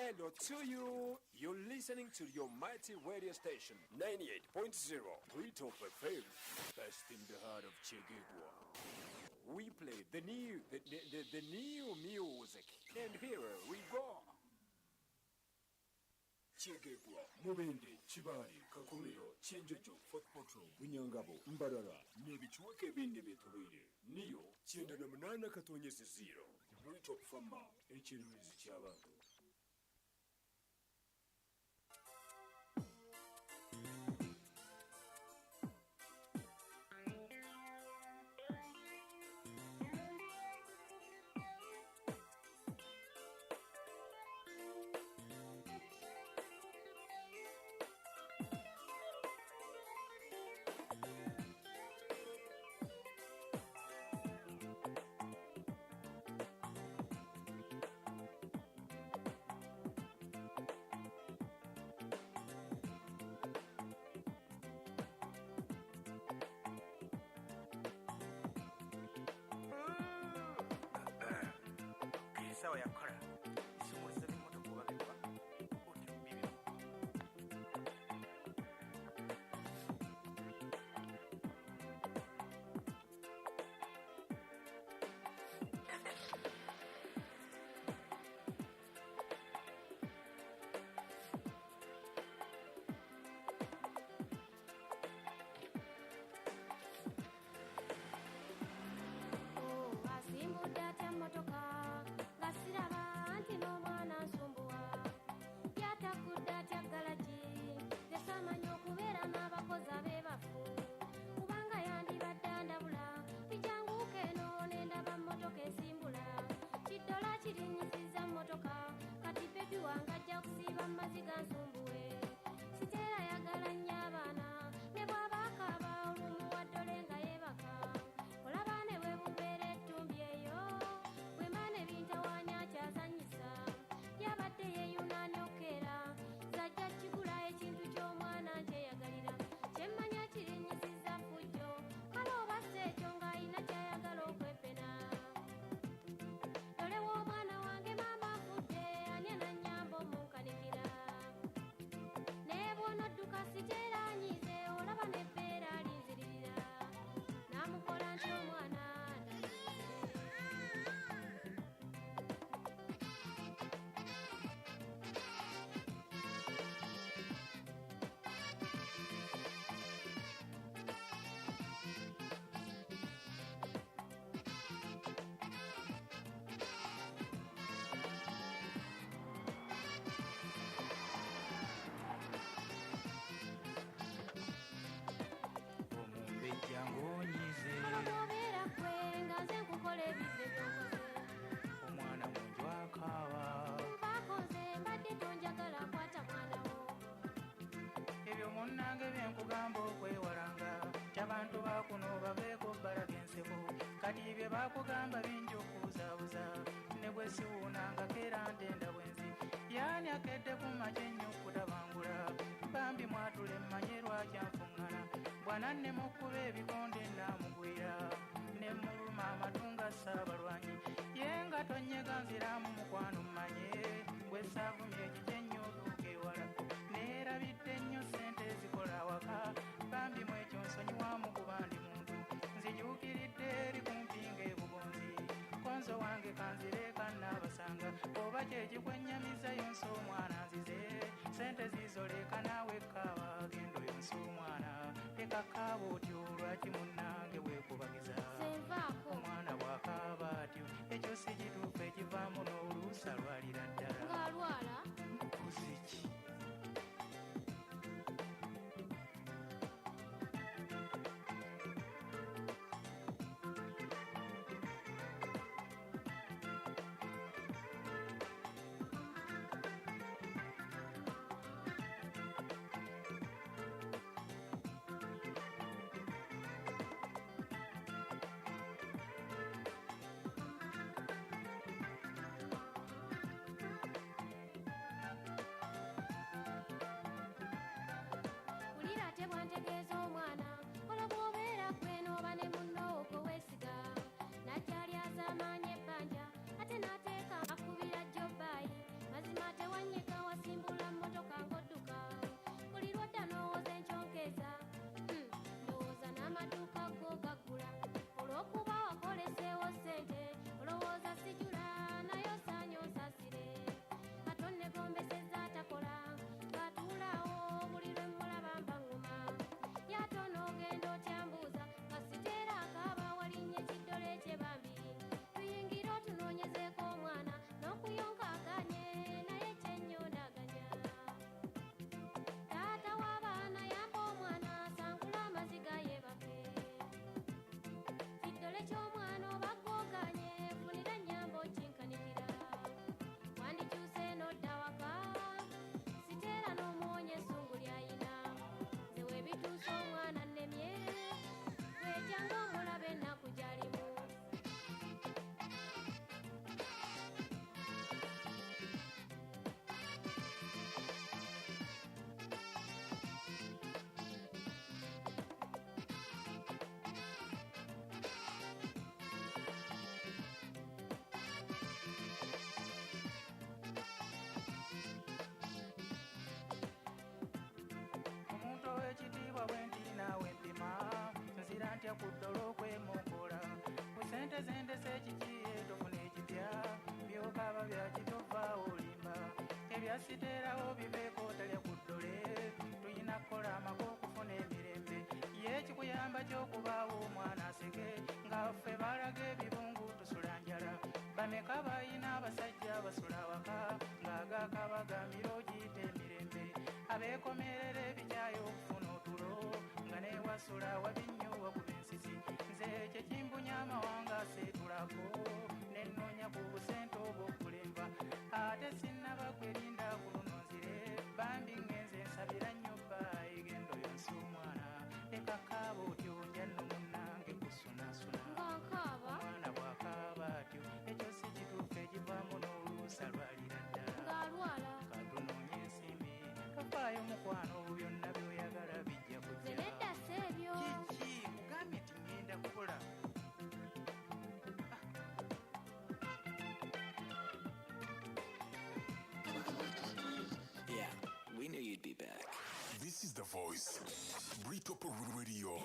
Hello to you. You're listening to your mighty radio station, 98.0 Hilltop FM, best in the heart of Chegegwa. We play the new music, and here we go. Chegegwa, Mubende, Chibari, Kakumiro, Chenjojo, Fort Potro, Bunyangabo, Mbarara, Nebichuake Bindi Bituri, Neo, Chenda Namanana Katonyes Zero, Hilltop Fama, Echiris Chavando. Sawa ya kora isumuliza bimoto kubagirwa oti bibi asimuda tamotoka omwana munju akaaba bakoze mbadde tonjagala kwata mwana wo ebyo munnange byenkugamba okwewalanga abantu bakuno babeeko bbala by'enseko kati bye bakugamba bingi okubuzaabuza ne bwe siwuunanga keera ntenda bwenzi yaani akedde ku makya ennyo okutabangula bambi mwatule mmanye lwakyanfuŋŋana bwanannema okkuba ebikonde naamugwira ne muluma amatunga saabalwanyi ye nga tonyega nziramu mukwano mmanye bwe saavumye ekikye ennyo otuuka ewala neerabidde ennyo ssente ezikola waka bambi mu ekyo nsonyiwamu kuba ndi muntu nzijuukiridde eri kumpi ng'ebugonzi konzo wange kanzire kannaabasanga oba kyekikwennyamiza yonsa omwana nzize sente zizoleka naawe kaaba gendo yonsa omwana tekakaaba otyo lwaki munnange weekubagiza omwana bw'akaaba atyo ekyo si kituufu ekivaamu n'oluusa lwalira ddala ng'alwala kuziki mazima tewanye ku ddolo okwemongola ku sente zendese ekikiye tofuna ekipya byokaba byakitova olimba ebyasiterawo bibeeko talya ku ddole tuyina kukola amako okufuna emirembe yekikuyamba kyokubaawo omwana aseke nga ffe balaga ebirungu tusula njala bameka bayina abasajja basula waka ng'agakabagamira ogiyita emirembe abeekomerera ebikyayo okufuna otulo nga newasula wabinnyo wakuba ensisi nze kyekimbunya amawanga seetulako nenoonya ku busente obw'okulemba ate sinnaba kwerinda ku luno nzire bambi ngenze nsabira nnyo bba egendo yonsi omwana ekakaaba otyo njanno munnange kusunasuna ng'akaaba omwana bw'akaaba atyo ekyo si kituufu ekivaamu n'oluusa lwalira ddala ng'alwala katunoonya ensimbi tofaayo mukwano byonna by'oyagala bijja nze kujja nedda si ebyo kiki kugambye nti ngenda kukola Yeah, we knew you'd be back. This is the voice. Britop Radio.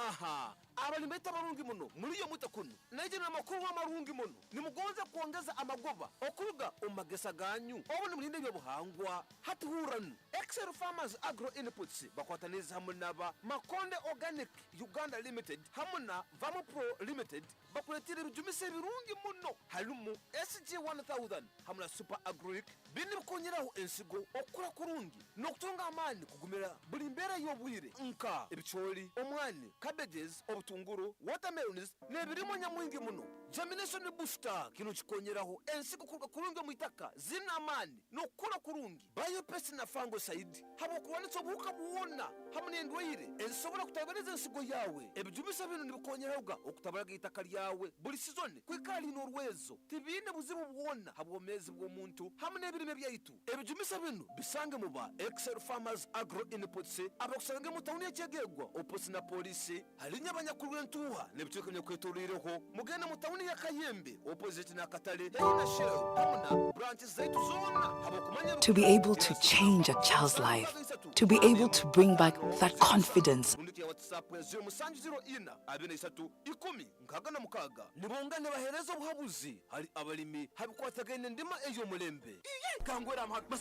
aha abalimeta amarungi muno muri yo mutakunu naje namakuru amarungi muno nimugonza kuongeza amagoba okuruga umagesa ganyu obone mulinde byo buhangwa hatuhuranu Excel Farmers Agro Inputs bakwataniza hamwe naba Makonde Organic Uganda Limited hamwe na Vamo Pro Limited bakuletira bijumise birungi muno halumu SG 1000 hamwe na Super Agric bindi bikonyeraho ensigo okura kurungi nokutunga amani kugumira buli mbera y'obwire nka ebicholi omwani cabbages obutunguru watermelons nebirimo nyamwingi muno germination booster kino kikonyeraho ensigo kuruga kurungi mu itaka zina amani nokura kurungi biopest na fungicide habo kuwanitsa buhuka buwona hamwe n'endwaire ensobora kutabaneza ensigo yawe ebijumisa bino nibikonyeraho okutabaraga itaka lyawe buli season kwikali n'orwezo tibine buzibu buwona habo mezi bw'omuntu hamwe n'ebirime byaitu ebijumisa bino bisange mu ba Excel Farmers Agro Inputs abakusange mu tawuni y'Kyegegwa oposi na polisi halinya abanyakurwe ntuha nebicekanya kweturireho mugenda mu tawuni ya Kayembe opposite na Katale yina shell hamuna branches zaitu zona habo kumanya To be able to change a child's life, to be able to bring back that confidence. Unduki ya WhatsApp ya 0 abina isatu ikumi nkagana mukaga nibongane bahereza obuhabuzi hari abalimi habikwatagane ndima eyo mulembe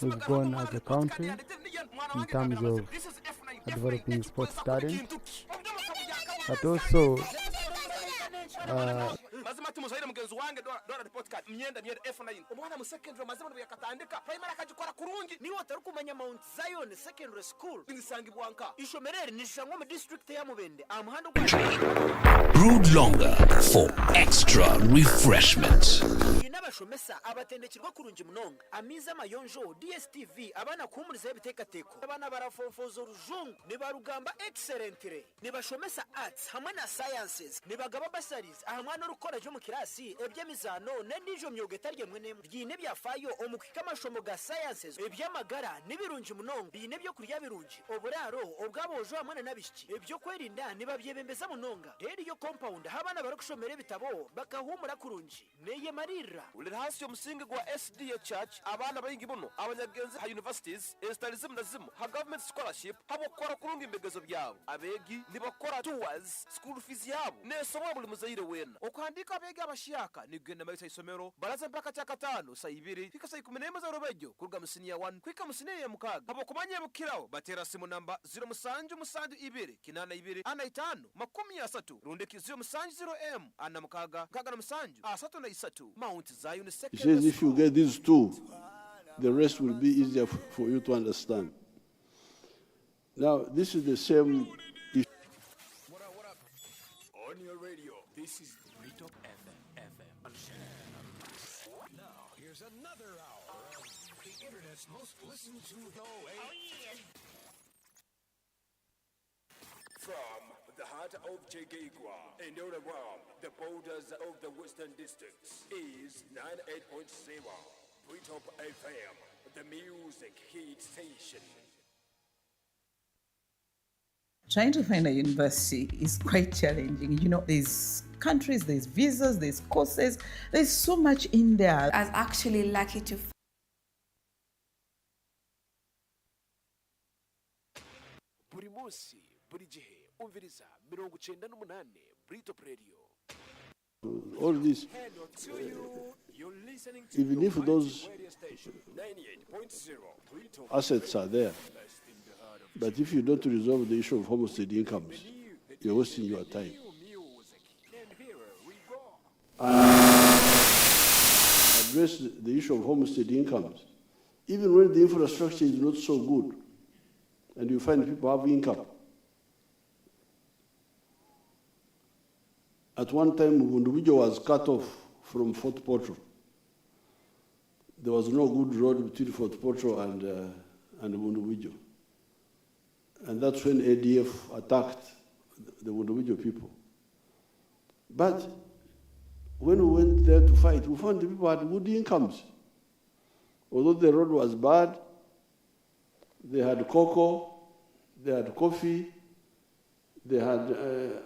We've gone as a country in terms of developing sports talent, but also mazima tumuzaire mugenzi wange dora report card myenda F9 omwana mu secondary mazima byakatandika primary akajikora kurungi niwo atari kumanya Mount Zion Secondary School nisangibwanka ishomerere nishango mu district ya Mubende amuhando Brewed longer for extra refreshment. inabashomesa abatendekirwa kurungi munonga amiza mayonjo DSTV abana kumuriza ebitekateko abana barafofoza urujungu nibarugamba excellently nibashomesa arts hamwe na sciences nibagaba basaries ahamwana rukora jo mu kirasi ebyemizano nendijo myuga etarye mwene byine byafayo omukika amashomo ga sciences ebyamagara nibirungi munonga bine byo kurya birungi oburaro obwabojo hamwe nabishiki ebyo kwerinda nibabyebembeza munonga rero yo compound habana barakushomera bitabo bakahumura kurungi neye marira uri hasi yo musingi gwa SDA Church abana bayingi buno abanyagenzi ha universities instalism na zimu ha government scholarship habo kora kurunga imbegezo byabo abegi nibakora tours school fees yabo nesomo buli muzaire wena okwandika abegi abashiyaka nigenda mayisa isomero baraza mpaka cha 5 sa 2 fika sa 10 za robejo kuruga musini ya 1 kwika musini ya mukaga habo kumanya bukirawo batera simu namba 0772 kinana 2 ana 5 13 rundeki 0700 ana mukaga kaga na musanju asatu na isatu Mount Zion He Secondary says if you get these two, the rest will be easier for you to understand. Now, this is the same issue. What up? On your radio, this is Britop FM. Now, here's another hour of the internet's most listened to From the heart of Jegegwa and all around the borders of the Western Districts is 98.0 Britop FM, the music hit station. Trying to find a university is quite challenging. You know, there's countries, there's visas, there's courses, there's so much in there. I was actually lucky to buri munsi buri gihe umviriza 98 Britop Radio. All this, To you, you're listening to even your if those radio station, 98.0 Britop assets are there, Best in the heart of but if you don't resolve the issue of homestead incomes, you're wasting your time. new music. And here we go. Address the issue of homestead incomes, even when the infrastructure is not so good, and you find people have income. At one time, Bundubujo was cut off from Fort Portal. There was no good road between Fort Portal and Bundubujo. And that's when ADF attacked the Bundubujo people. But when we went there to fight, we found the people had good incomes. Although the road was bad, they had cocoa, they had coffee, they had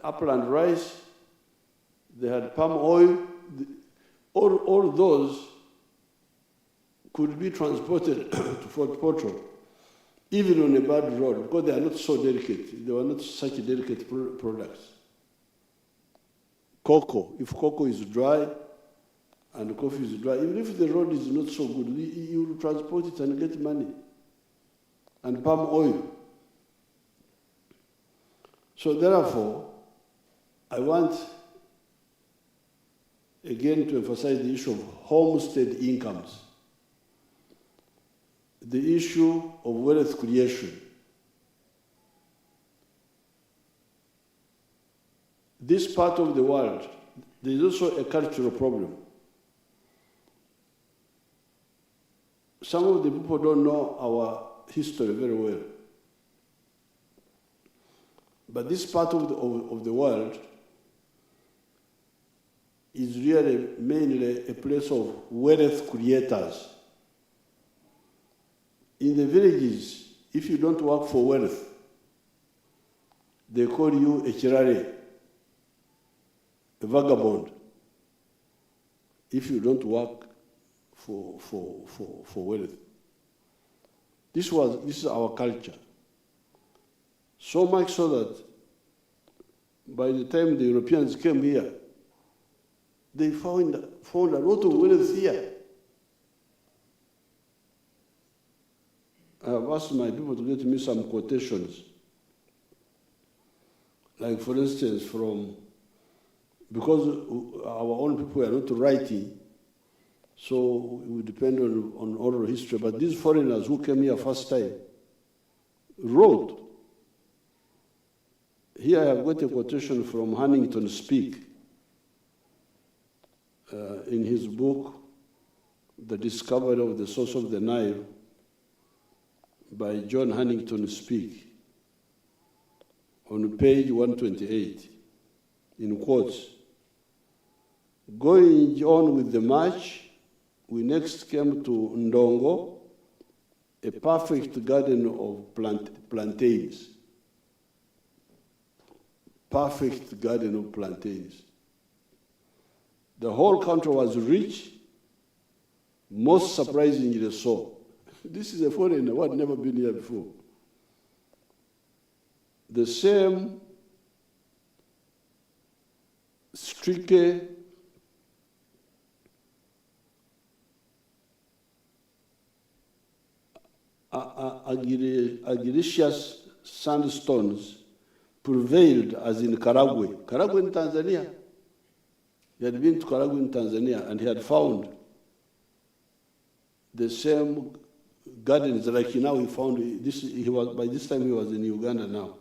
upland rice, they had palm oil. All those could be transported to Fort Portal, even on a bad road, because they are not so delicate. They were not such delicate products. Cocoa, if cocoa is dry and coffee is dry, even if the road is not so good, you will transport it and get money. And palm oil. So therefore, I want again to emphasize the issue of homestead incomes, the issue of wealth creation. This part of the world, there is also a cultural problem. Some of the people don't know our history very well. But this part of the world is really mainly a place of wealth creators. In the villages, if you don't work for wealth, they call you a chirare, a vagabond, if you don't work for wealth. This is our culture. So much so that by the time the Europeans came here, they found a lot of wealth here. I have asked my people to get me some quotations. Like, for instance, because our own people are not writing, so we depend on oral history. But these foreigners who came here first time wrote. Here I have got a quotation from Huntington Speke in his book, The Discovery of the Source of the Nile, by John Huntington Speke, on page 128, in quotes. Going on with the march, we next came to Ndongo, a perfect garden of plantains. Perfect garden of plantains. The whole country was rich, most surprisingly so. This is a foreigner who had never been here before. The same streaky, agaricious sandstones prevailed as in Karagwe. Karagwe in Tanzania. He had been to Karagwe in Tanzania and he had found the same gardens like now he found this. By this time he was in Uganda now.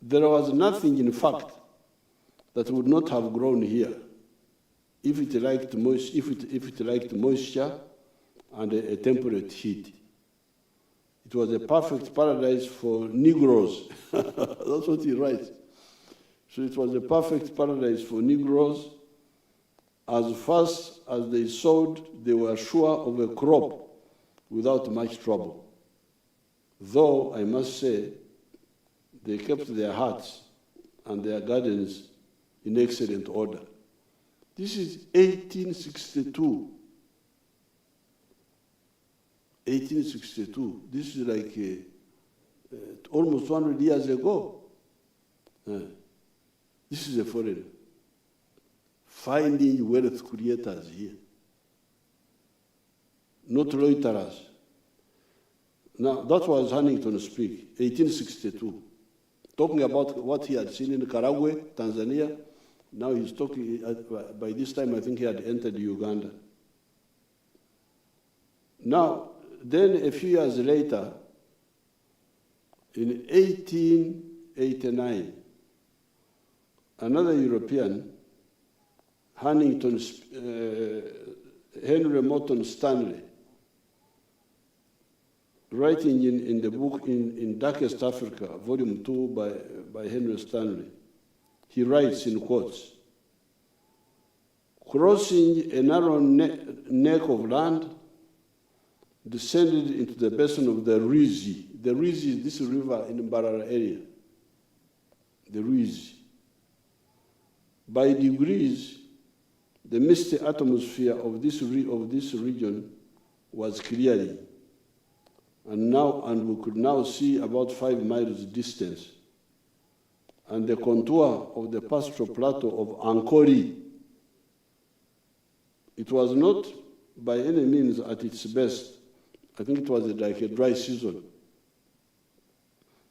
There was nothing, in fact, that would not have grown here if it liked moisture and a temperate heat. It was a perfect paradise for Negroes. That's what he writes. So it was a perfect paradise for Negroes. As fast as they sowed, they were sure of a crop without much trouble. Though, I must say, they kept their hearts and their gardens in excellent order. This is 1862. 1862. This is like almost 200 years ago. This is a foreigner finding wealth creators here, not loiterers. Now, that was Huntington speak, 1862, talking about what he had seen in Karagwe, Tanzania. Now he's talking, by this time I think he had entered Uganda. Now, then a few years later, in 1889, another European, Huntington, Henry Morton Stanley, writing in the book in Darkest Africa, Volume 2 by Henry Stanley, he writes in quotes, crossing a narrow neck of land, descended into the basin of the Ruizi. The Ruizi is this river in the Mbarara area, the Ruizi. By degrees, the misty atmosphere of this region was clearing, and we could now see about 5 miles distance, and the contour of the pastoral plateau of Ankori. It was not by any means at its best. I think it was like a dry season.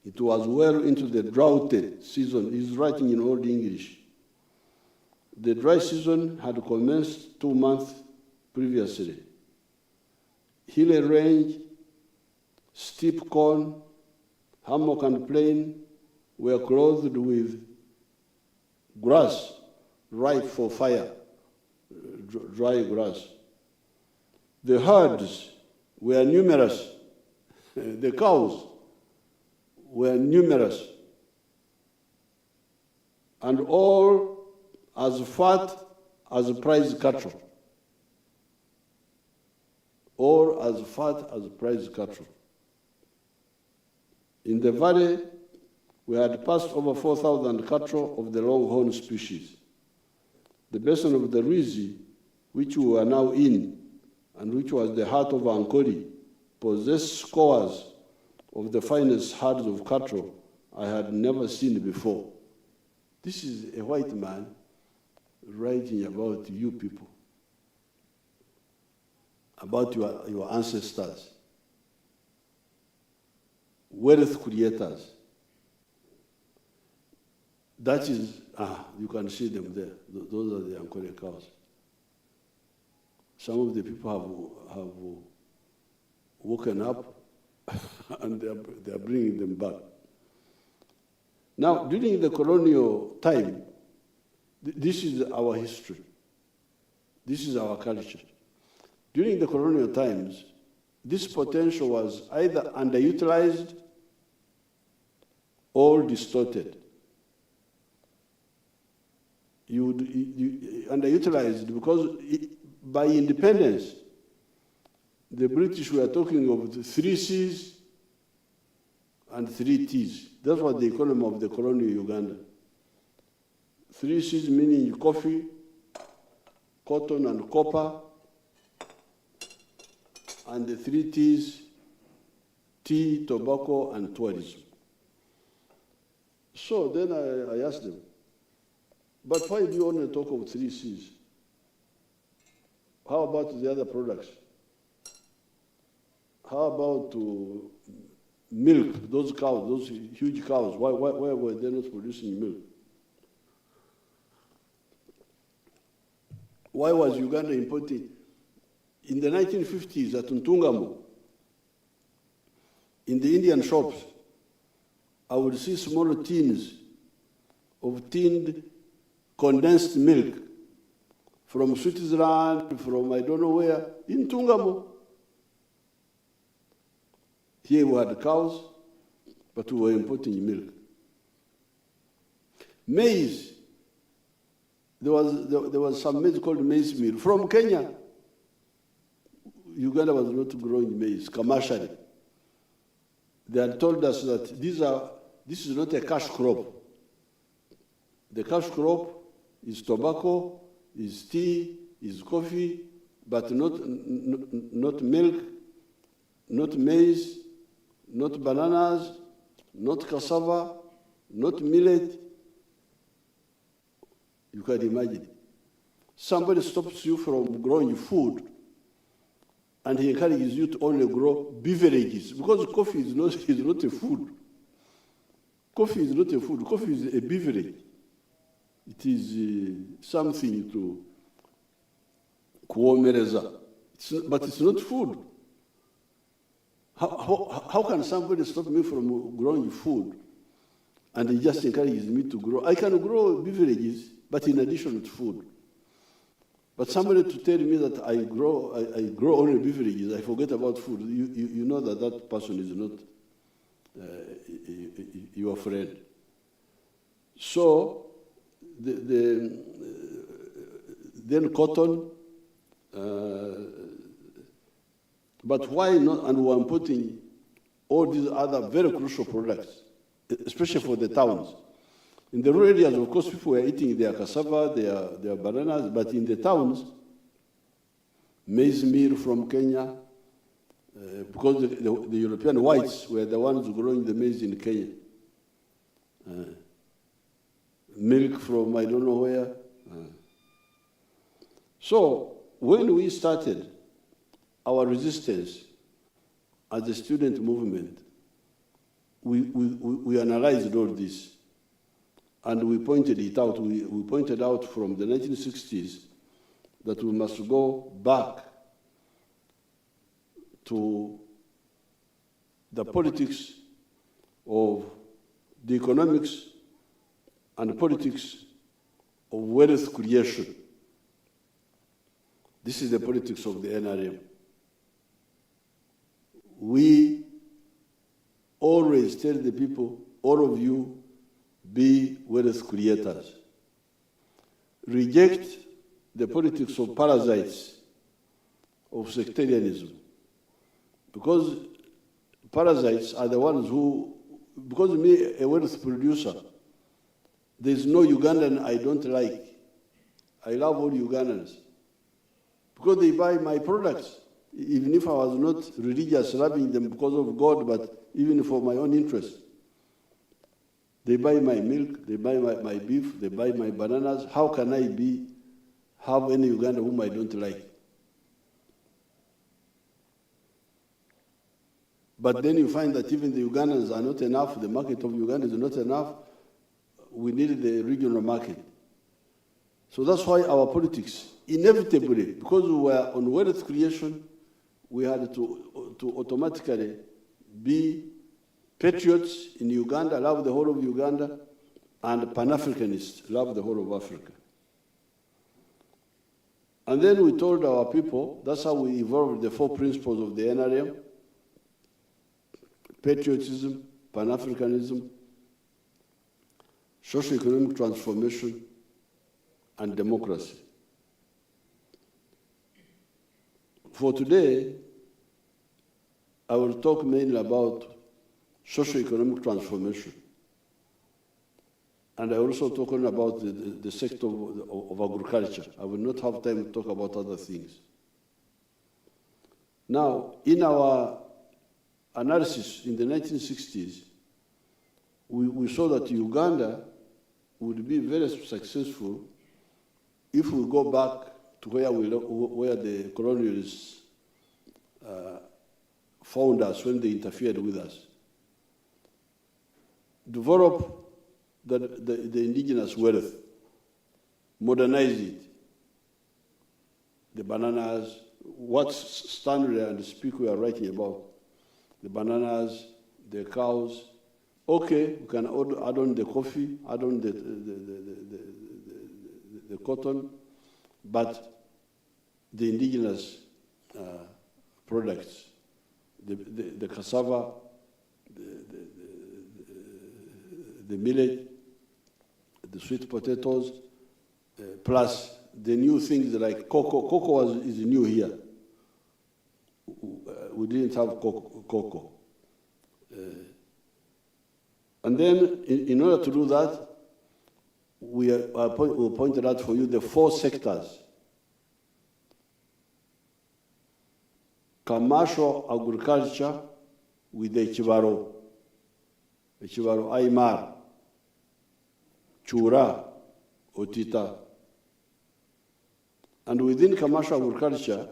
It was well into the droughty season. He's writing in Old English. The dry season had commenced 2 months previously. Hilly range, steep cone, hammock and plain were clothed with grass ripe for fire, dry grass. The herds were numerous. The cows were numerous, and all as fat as prize cattle. All as fat as prize cattle. In the valley, we had passed over 4,000 cattle of the longhorn species. The basin of the Ruizi, which we were now in, and which was the heart of Ankori, possessed scores of the finest herds of cattle I had never seen before. This is a white man writing about you people, about your ancestors, wealth creators. That is, you can see them there. Those are the Ankori cows. Some of the people have woken up and they are bringing them back. Now, during the colonial time, this is our history. This is our culture. During the colonial times, this potential was either underutilized or distorted. Underutilized because by independence, the British were talking of the 3 C's and 3 T's. That was the economy of the colonial Uganda. 3 C's meaning coffee, cotton and copper, and the 3 T's, tea, tobacco, and tourism. So then I asked them, but why do you only talk of 3 C's? How about the other products? How about milk, those cows, those huge cows? Why were they not producing milk? Why was Uganda importing? In the 1950s at Ntungamo, in the Indian shops, I would see small tins of tinned condensed milk from Switzerland, from I don't know where, in Ntungamo. Here we had cows, but we were importing milk. Maize, there was some maize called maize meal from Kenya. Uganda was not growing maize commercially. They had told us that this is not a cash crop. The cash crop is tobacco, is tea, is coffee, but not milk, not maize, not bananas, not cassava, not millet. You can imagine. Somebody stops you from growing food and he encourages you to only grow beverages because coffee is not a food. Coffee is not a food. Coffee is a beverage. It is something to kuomereza. But it's not food. How can somebody stop me from growing food and he just encourages me to grow? I can grow beverages, but in addition to food. But somebody to tell me that I grow only beverages, I forget about food, you know that that person is not your friend. So, then cotton, but why not? And we're putting all these other very crucial products, especially for the towns. In the rural areas, of course, people were eating their cassava, their bananas, but in the towns, maize meal from Kenya, because the European whites were the ones growing the maize in Kenya. Milk from I don't know where. So when we started our resistance as a student movement, we analyzed all this. And we pointed it out. We pointed out from the 1960s that we must go back to the politics of the economics and politics of wealth creation. This is the politics of the NRM. We always tell the people, all of you, be wealth creators. Reject the politics of parasites, of sectarianism. Because parasites are the ones who, because me, a wealth producer, there's no Ugandan I don't like. I love all Ugandans. Because they buy my products, even if I was not religious, loving them because of God, but even for my own interest. They buy my milk, they buy my beef, they buy my bananas. How can I have any Uganda whom I don't like? But then you find that even the Ugandans are not enough, the market of Uganda is not enough. We need the regional market. So that's why our politics, inevitably, because we were on wealth creation, we had to automatically be patriots in Uganda, love the whole of Uganda, and Pan-Africanists, love the whole of Africa. And then we told our people, that's how we evolved the 4 principles of the NRM: patriotism, Pan-Africanism, socio-economic transformation, and democracy. For today, I will talk mainly about socio-economic transformation. And I also talk about the sector of agriculture. I will not have time to talk about other things. Now, in our analysis in the 1960s, we saw that Uganda would be very successful if we go back to where the colonialists found us when they interfered with us. Develop the indigenous wealth, modernize it. The bananas, what Stanley and Speak we are writing about, the bananas, the cows. Okay, we can add on the coffee, add on the cotton, but the indigenous products, the cassava, the millet, the sweet potatoes, plus the new things like cocoa. Cocoa is new here. We didn't have cocoa. And then, in order to do that, we pointed out for you the 4 sectors: commercial agriculture with the Chivaro, ekibalo Aymar, Chura, Otita. And within commercial agriculture,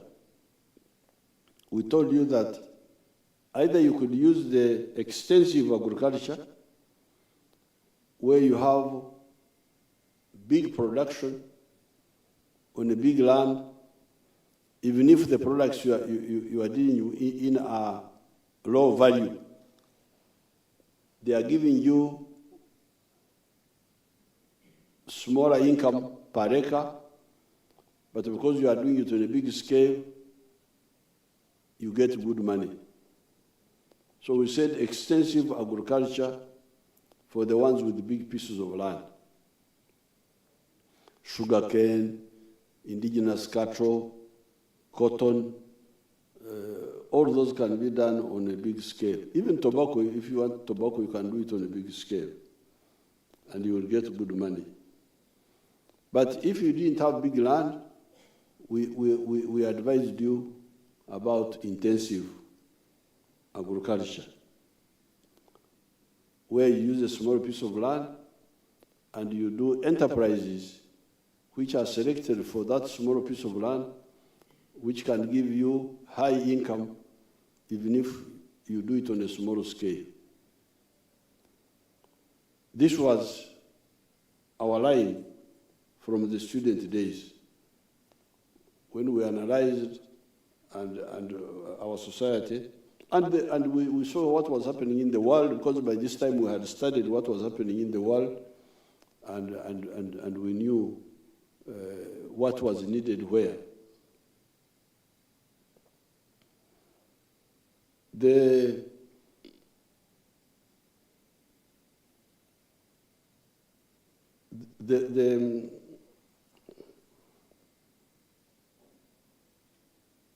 we told you that either you could use the extensive agriculture, where you have big production on a big land, even if the products you are dealing in are low value, they are giving you smaller income per acre, but because you are doing it on a big scale, you get good money. So we said extensive agriculture for the ones with big pieces of land. Sugarcane, indigenous cattle, cotton, all those can be done on a big scale. Even tobacco, if you want tobacco, you can do it on a big scale, and you will get good money. But if you didn't have big land, we advised you about intensive agriculture, where you use a small piece of land and you do enterprises which are selected for that small piece of land, which can give you high income even if you do it on a small scale. This was our line from the student days, when we analyzed and our society, and we saw what was happening in the world, because by this time we had studied what was happening in the world, and we knew what was needed where. The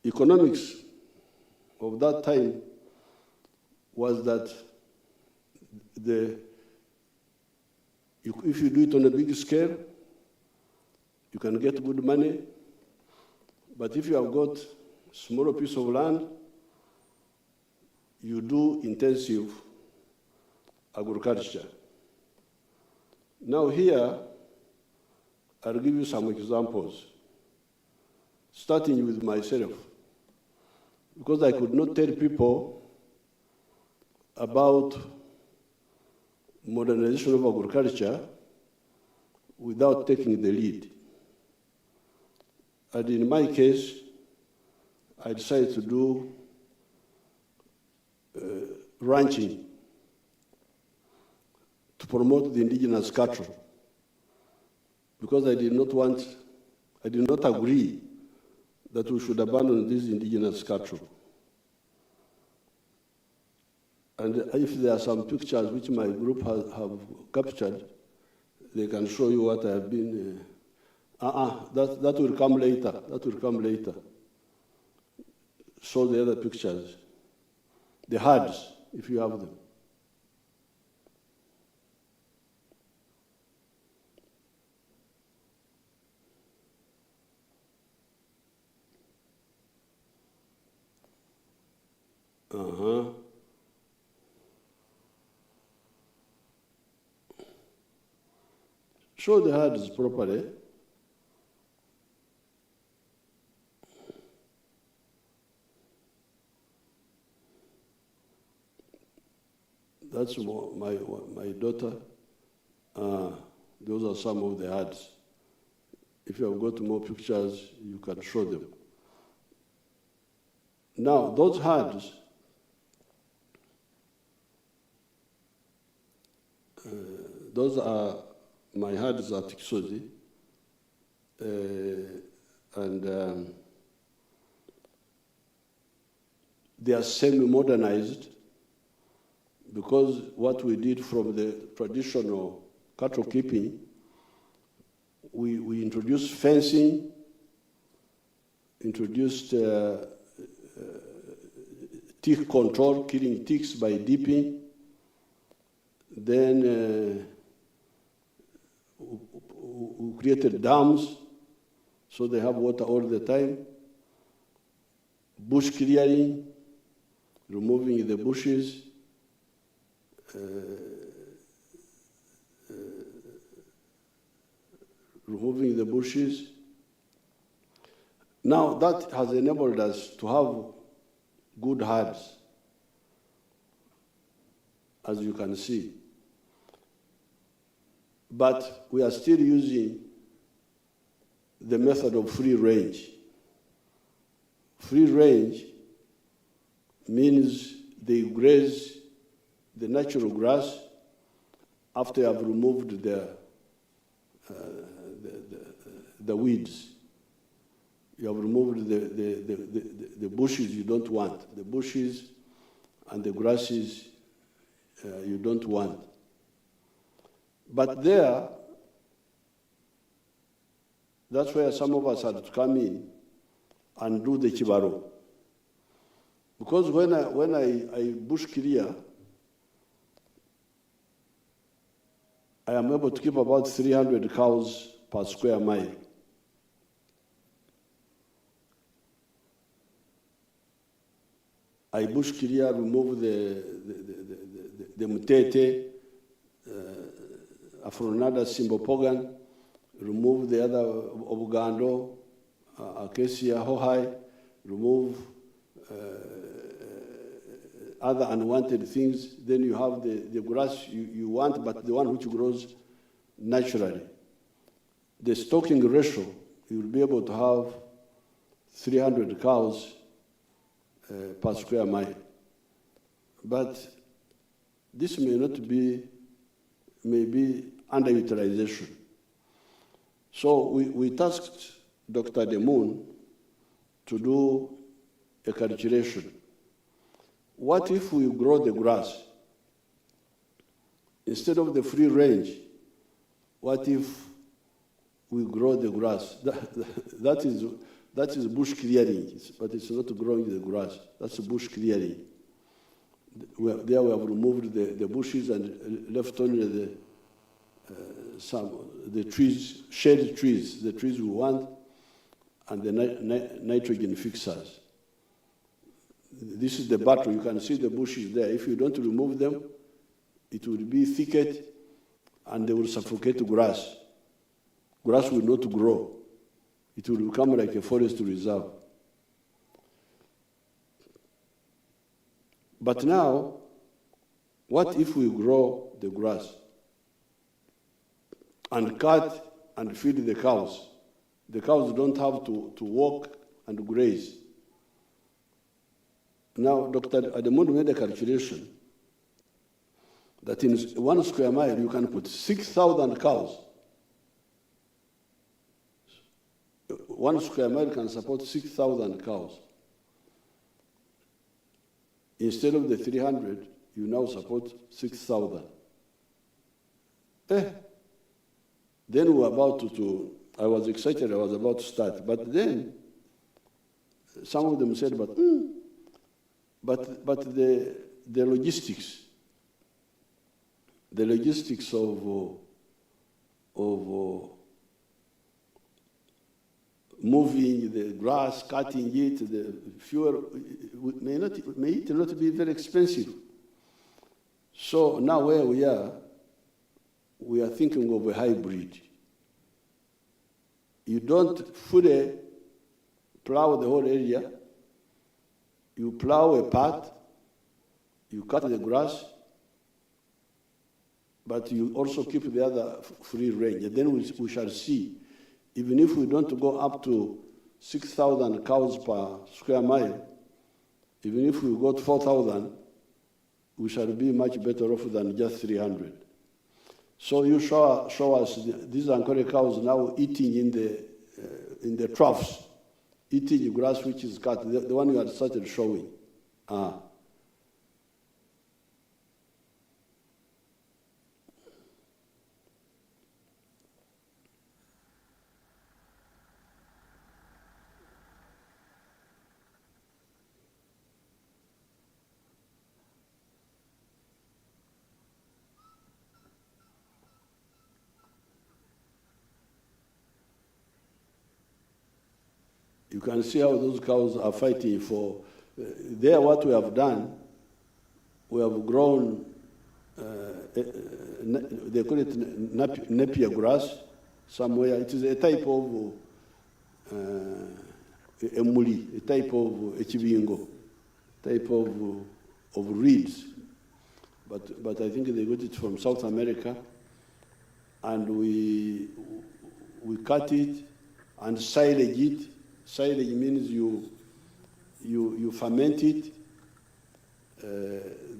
economics of that time was that if you do it on a big scale, you can get good money. But if you have got a smaller piece of land, you do intensive agriculture. Now here, I'll give you some examples, starting with myself, because I could not tell people about modernization of agriculture without taking the lead. And in my case, I decided to do ranching to promote the indigenous cattle, because I did not agree that we should abandon these indigenous cattle. And if there are some pictures which my group have captured, they can show you what I have been. That will come later. That will come later. Show the other pictures. The herds, if you have them. Show the herds properly. That's my daughter. Those are some of the herds. If you have got more pictures, you can show them. Now, those herds, those are my herds at Kisozi, and they are semi-modernized, because what we did from the traditional cattle keeping, we introduced fencing, introduced tick control, killing ticks by dipping. Then we created dams, so they have water all the time. Bush clearing, removing the bushes, removing the bushes. Now that has enabled us to have good herds, as you can see. But we are still using the method of free range. Free range means they graze the natural grass after you have removed the weeds. You have removed the bushes you don't want, the bushes and the grasses you don't want. But there, that's where some of us had to come in and do the chibaro. Because when I bush clear, I am able to keep about 300 cows per square mile. I bush clear, remove the mutete, Afronada Simbopogan, remove the other Obugando, Acacia Hohai, remove other unwanted things. Then you have the grass you want, but the one which grows naturally. The stocking ratio, you will be able to have 300 cows per square mile. But this may not be, maybe underutilization. So we tasked Dr. Demoon to do a calculation. What if we grow the grass? Instead of the free range, what if we grow the grass? That is bush clearing, but it's not growing the grass. That's bush clearing. There we have removed the bushes and left only the trees, shade trees, the trees we want, and the nitrogen fixers. This is the battle. You can see the bushes there. If you don't remove them, it will be thicket and they will suffocate grass. Grass will not grow. It will become like a forest reserve. But now, what if we grow the grass and cut and feed the cows? The cows don't have to walk and graze. Now, Dr. Ademondo made a calculation that in 1 square mile you can put 6,000 cows. 1 square mile can support 6,000 cows. Instead of the 300, you now support 6,000. Then we were about to, I was excited, I was about to start. But then, some of them said, but the logistics of moving the grass, cutting it, the fuel, may it not be very expensive. So now where we are thinking of a hybrid. You don't fully plow the whole area. You plow a part, you cut the grass, but you also keep the other free range. And then we shall see. Even if we don't go up to 6,000 cows per square mile, even if we got 4,000, we shall be much better off than just 300. So you show us these Ankole cows now eating in the troughs, eating grass which is cut, the one you had started showing. You can see how those cows are fighting for. There, what we have done, we have grown they call it Napier grass somewhere. It is a type of emuli, a type of echibingo, type of reeds. But I think they got it from South America, and we cut it and silage it. Silage means you ferment it,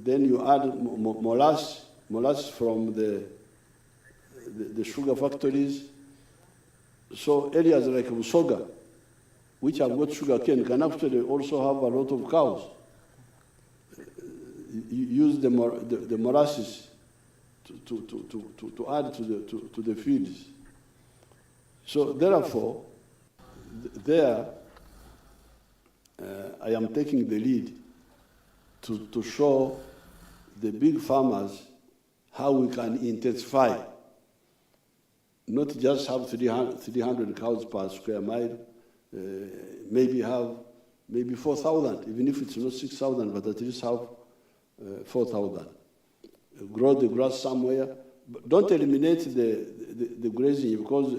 then you add molasses from the sugar factories. So areas like Busoga, which have got sugar cane, can actually also have a lot of cows. You use the molasses to add to the fields. So therefore, there I am taking the lead to show the big farmers how we can intensify, not just have 300 cows per square mile, maybe have 4,000, even if it's not 6,000, but at least have 4,000. Grow the grass somewhere. But don't eliminate the grazing, because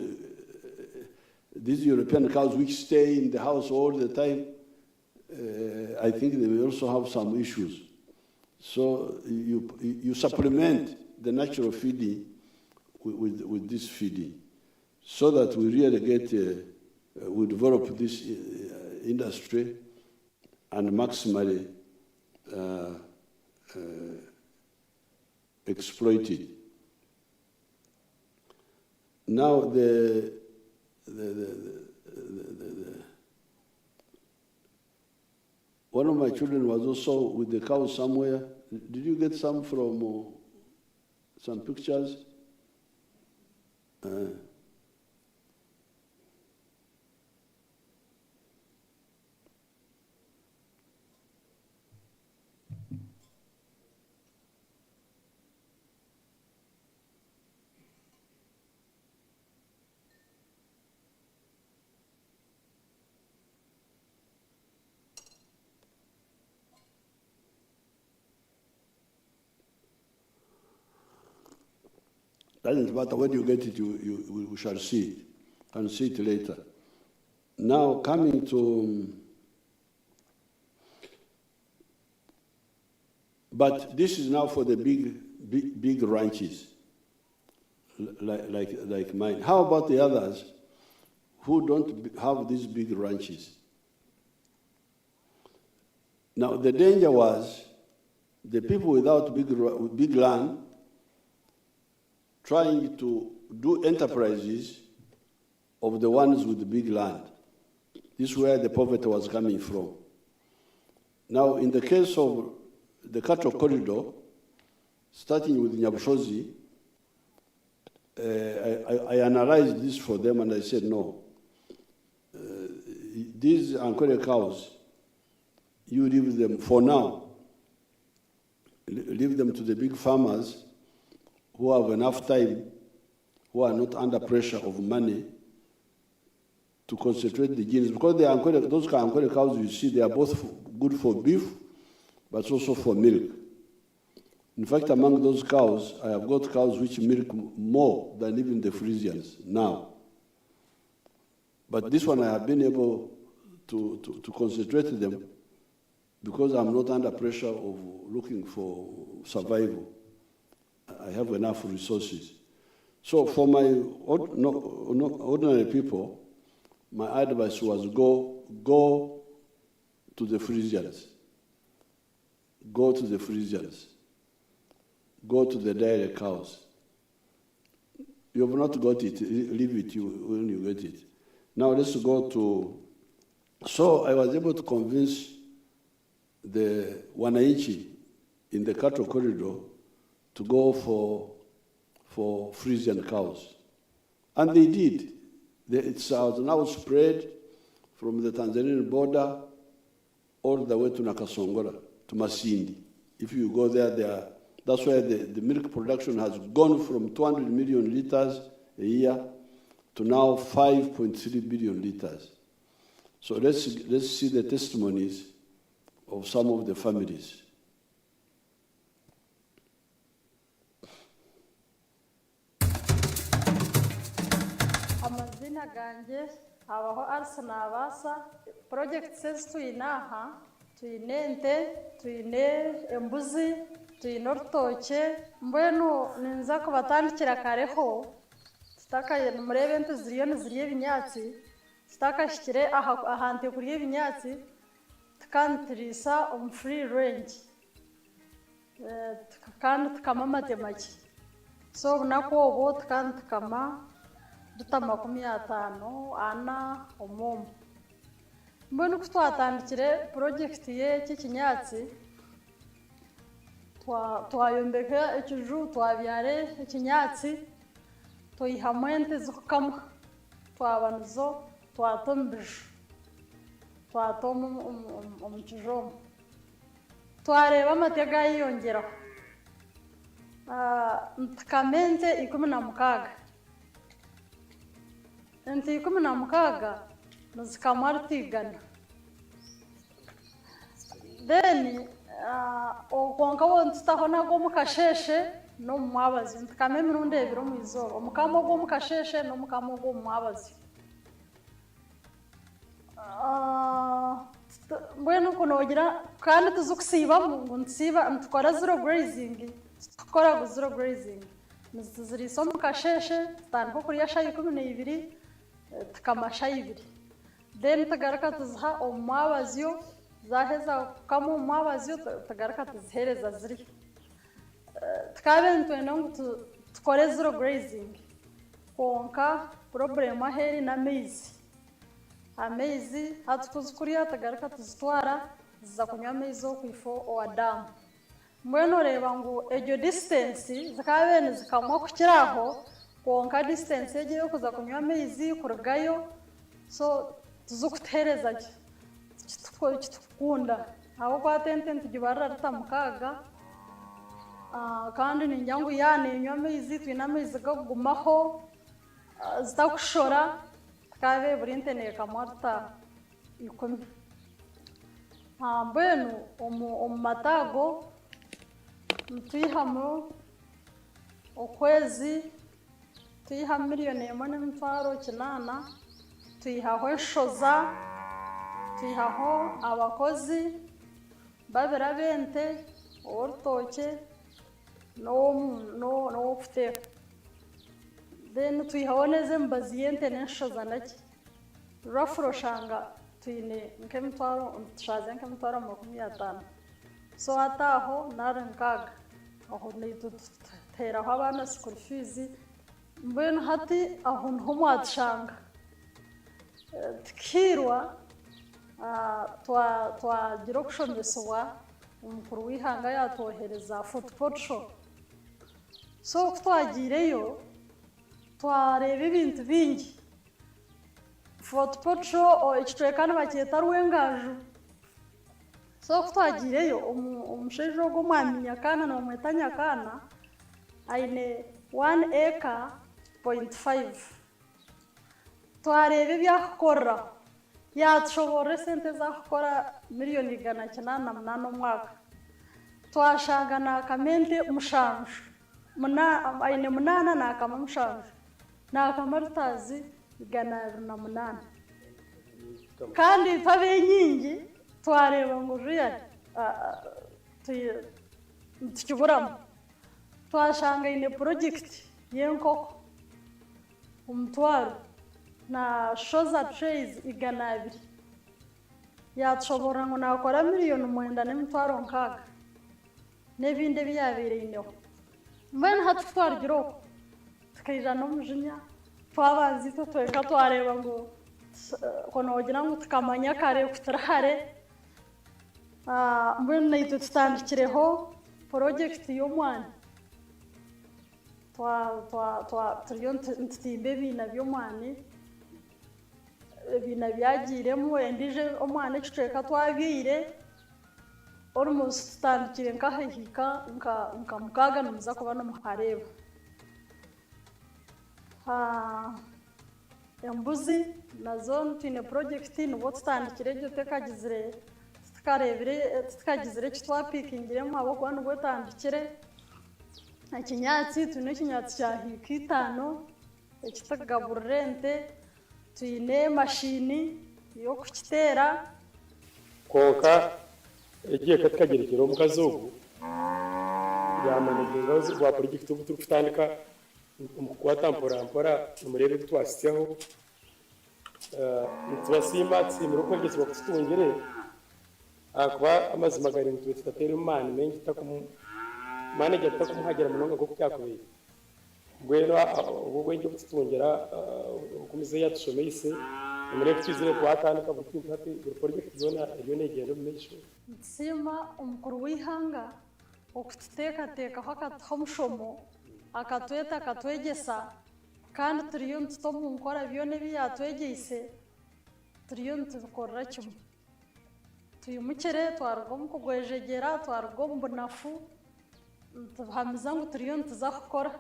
these European cows which stay in the house all the time, I think they will also have some issues. So you supplement the natural feeding with this feeding, so that we really we develop this industry and maximally exploit it. Now one of my children was also with the cows somewhere. Did you get some from some pictures? Doesn't matter when you get it, we shall see it. Can see it later. Now coming to, but this is now for the big ranches, like mine. How about the others who don't have these big ranches? Now the danger was the people without big land trying to do enterprises of the ones with the big land. This is where the poverty was coming from. Now, in the case of the cattle corridor, starting with Nyabushozi, I analyzed this for them and I said, no, these Ankole cows, you leave them for now, leave them to the big farmers who have enough time, who are not under pressure of money, to concentrate the genes. Because those Ankole cows you see, they are both good for beef, but also for milk. In fact, among those cows, I have got cows which milk more than even the Frisians now. But this one I have been able to concentrate them because I'm not under pressure of looking for survival. I have enough resources. So for my ordinary people, my advice was go to the Frisians. Go to the Frisians. Go to the dairy cows. You have not got it, leave it when you get it. Now let's go to, so I was able to convince the Wananchi in the cattle corridor to go for Frisian cows. And they did. It's now spread from the Tanzanian border all the way to Nakasongora, to Masindi. If you go there, that's why the milk production has gone from 200 million liters a year to now 5.3 billion liters. So let's see the testimonies of some of the families. amazina ganjye habaho Arsenal abasa project says tuyinaha tuyinente tuyine embuzi tuyine urutoke mbwenu ninza kubatandikira kareho tutakaye murebe nte ziriye ibinyatsi tutakashikire ahante kuriye ibinyatsi tukantirisa free range kandi tukama matemaki so nako obo tukama dutama 50 ana omomo mbona ko twatandikire project ye cy'ikinyatsi twayombeka ekiju twabyare ikinyatsi toyihamwente zukama twabanzo twatombije twatoma omukijomo twareba amatega yiyongeraho ntukamente 16 enti 16 nuzikamwartigana then okonka wontutaho nago mukasheshe no mwabazi ntukame mirundi ebiro mwizoba omukamo go mukasheshe no mukamo go mwabazi mbwenu kunogira kandi tuzukusiba ngo nsiba ntukora zero grazing tukora zero grazing niziri so mukasheshe tandiko kuri ya shayi 12 tukamasha 2 then tagaraka tuzha omwabaziyo zaheza kamo omwabaziyo tagaraka tuzihereza ziri tukabe ntwena ngo tukore zero grazing konka problem aheri na amezi hatukuzukuriya tagaraka tuzitwara ziza kunywa amezi okwifo oadamu mbwenu reba ngo ejo distance zikabene zikamwa kukiraho konka distance egiye kuza kunywa amezi kurugayo so tuzukutereza kitukunda abo kwatente tugibarra rutamukaga kandi ninyangu yane nywa amezi twina amezi gagumaho zitakushora kabe burintene kamwarta 10 mbwenu omumatago tuyihamo okwezi tuyiha miliyoni 1.8 tuyihaho enshoza tuyihaho abakozi babira bente orutoke no kuteka then tuyihaho neze mbaziyente nenshoza naki rafuro shanga tuyine nk'emitwaro tushaze nk'emitwaro 50 so ataho narankaga aho nituteraho abana school fees mbwenu hati aho ntomwatshanga tikirwa twagira okushomesebwa omukuru w'ihanga yatohereza football show so twagireyo twareba ibintu bingi football show ekitwekana bakyeta rwengaju so twagireyo omushejo go mwaminyakana no mwetanyakana aine 1 acre .5 twarebe byakora yatshobora sente za gukora miliyoni 108 omwaka twashanga na kamente mushanju aine 8 na kama mushanju na kamartazi 108 kandi tabe nyingi twareba ngo ruya tukiburamu twashanga ine project yenkoko umutwaro na shoza trays 200 yatshobora ngo nakora miliyoni 9.6 nebinde byabereyeho mbana hatutwargiro tukayira no mujinya twabanzi tweka twareba ngo konogira ngo tukamanya kare kutarahare mbona ito tutandikireho project y'omwana turiyo ntimbe bina by'omwana bina byagiremo endije omwana ekitweka twabire almost tutandikire nkahika nka mukaga numuza kuba no muhareba embuzi nazo tine project nubo tutandikire byo tekagizire tukagizire kitwapikingiremo abo kwa nubo tandikire ikinyatsi tune kinyatsi cya hikitano ekitagaburente tuyine mashini yo kukiteera konka egiye katikagerekera omukazi ogu yamanaginga rwa porojekiti ogu turi kutandika omukukwata mpora omurebe ebi twasityaho nitubasimba tusiimire okwegyesa bakututungire akuba amazima gari nitwe tutateera maani mengi manege tutakumuhagira munonga nk'oku kyakubaire mbwenu obwo bwenge bututungira omukumize yatushomeise omurebe twizire twatandika buri kintu hati buri porojekiti zoona eriyo negenda omu maisho ntusiima omukuru w'ihanga okututeekateekaho akatuha omushomo akatweta akatwegyesa kandi turiyo nituta omu nkora byona ebi yatwegyeise turiyo nitubikorera kimwe twimukire twaruga omu kugwejegyera twaruga omu bunafu nituhamiza ngu turiyo nituza kukora.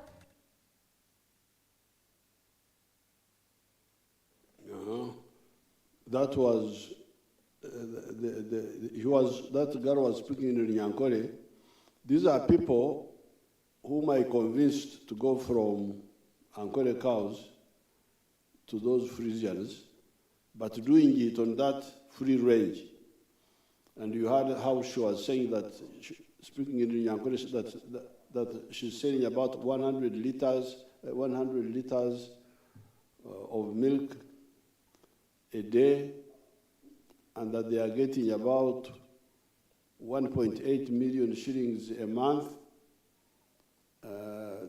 That was that girl was speaking in Nyankore. These are people whom I convinced to go from Ankole cows to those Frisians, but doing it on that free range. And you heard how she was saying that, speaking in Nyankore, that she's selling about 100 liters of milk a day, and that they are getting about 1.8 million shillings a month.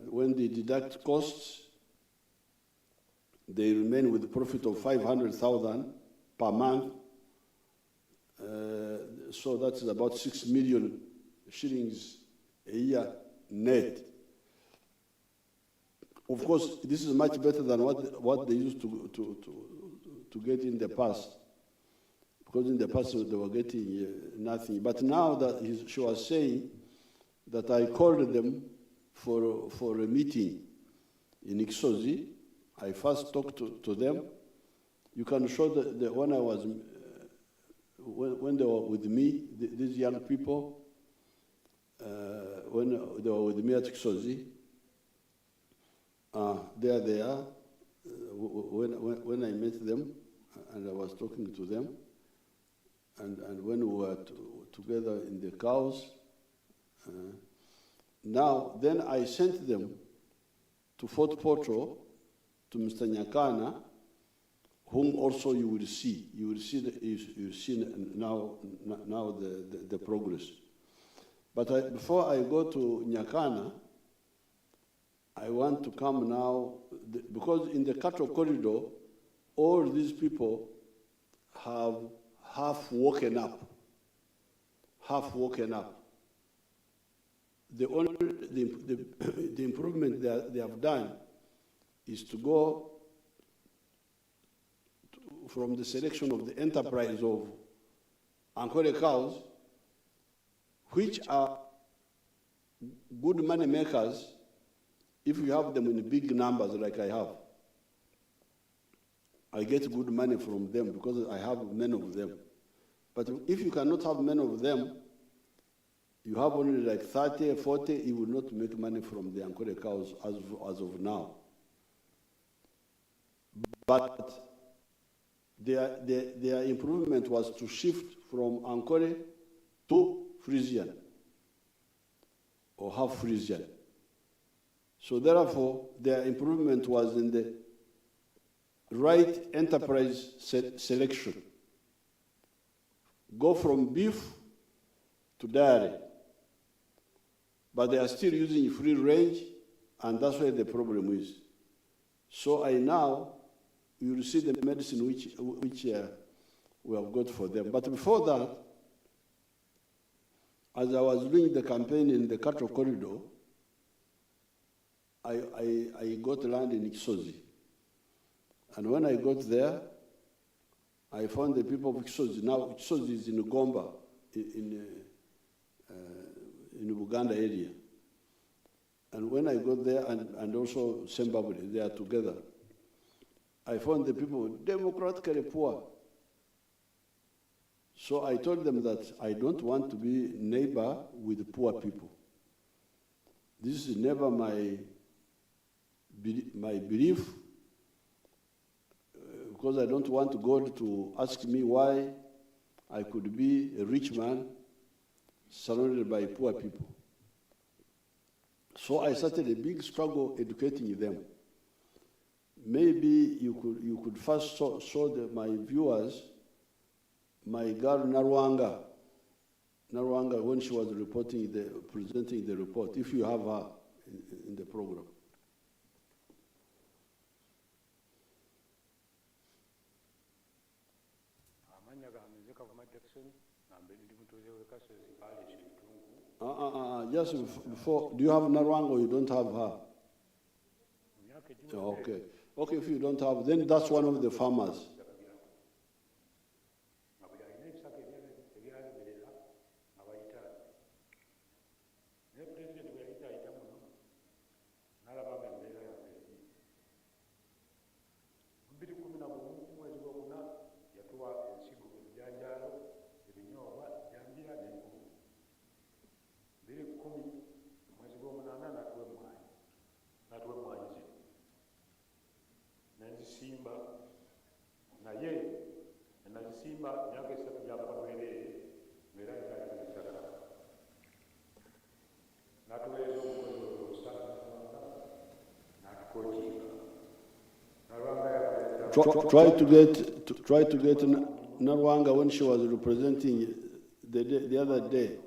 When they deduct costs, they remain with a profit of 500,000 per month. So that's about 6 million shillings a year net. Of course, this is much better than what they used to get in the past, because in the past they were getting nothing. But now that she was saying that I called them for a meeting in Ixozi. I first talked to them. You can show when I was when they were with me, these young people, when they were with me at Ixozi. There they are. When I met them, and I was talking to them, and when we were together in the cows. Now, then I sent them to Fort Portal, to Mr. Nyakana, whom also you will see. You will see now the progress. But before I go to Nyakana, I want to come now, because in the cattle corridor, all these people have half woken up. The improvement that they have done is to go from the selection of the enterprise of Ankole cows, which are good money makers if you have them in big numbers like I have. I get good money from them because I have many of them. But if you cannot have many of them, you have only like 30, 40, you will not make money from the Ankole cows as of now. But their improvement was to shift from Ankole to Frisian, or half Frisian. So therefore, their improvement was in the right enterprise selection. Go from beef to dairy. But they are still using free range, and that's where the problem is. So you will see the medicine which we have got for them. But before that, as I was doing the campaign in the cattle corridor, I got land in Ixozi. And when I got there, I found the people of Ixozi. Now Ixozi is in Gomba, in Uganda area. And when I got there, and also Zimbabwe, they are together, I found the people democratically poor. So I told them that I don't want to be neighbor with poor people. This is never my belief because I don't want God to ask me why I could be a rich man surrounded by poor people. So I started a big struggle educating them. Maybe you could first show my viewers my girl Narwanga when she was presenting the report, if you have her in the program. Just before, do you have Narwanga or you don't have her? Okay. Okay, if you don't have, then that's one of the farmers. Try to get Narwanga when she was representing the other day.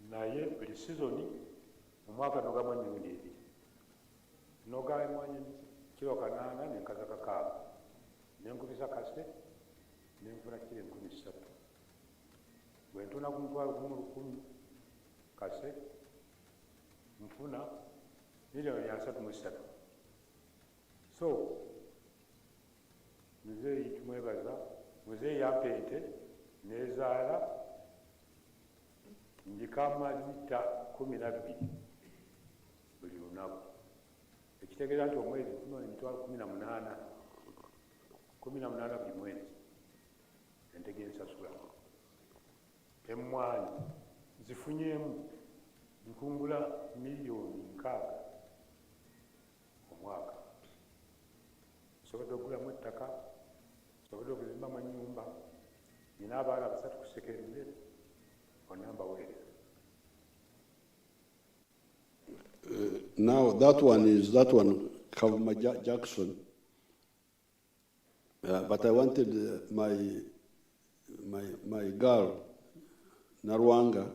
Naye buli sizoni omwaka nogamu emirundi ebiri noga emwanyi kiro kanaana nenkaza kakaaga nenkubisa kase nenfuna kiro 13 bwe ntuna ku mutwalo gumu 10 kase nfuna miliyoni 33. So muzeeyi tumwebaza, muzeeyi yampa ente nezaala njikama lita 12 buli lunaku, ekitegeeza nti omwezi nfuna emitwalo 18 buli mwezi ente gensasula. Emmwanyi zifunyeemu nkungula miliyoni 6 omwaka. Nsobodde okugulamu ettaka, nsobodde okuzimbamu ennyumba, nina abaana 3 ku Sekendule. Now that one Kavuma Jackson, but I wanted my girl Narwanga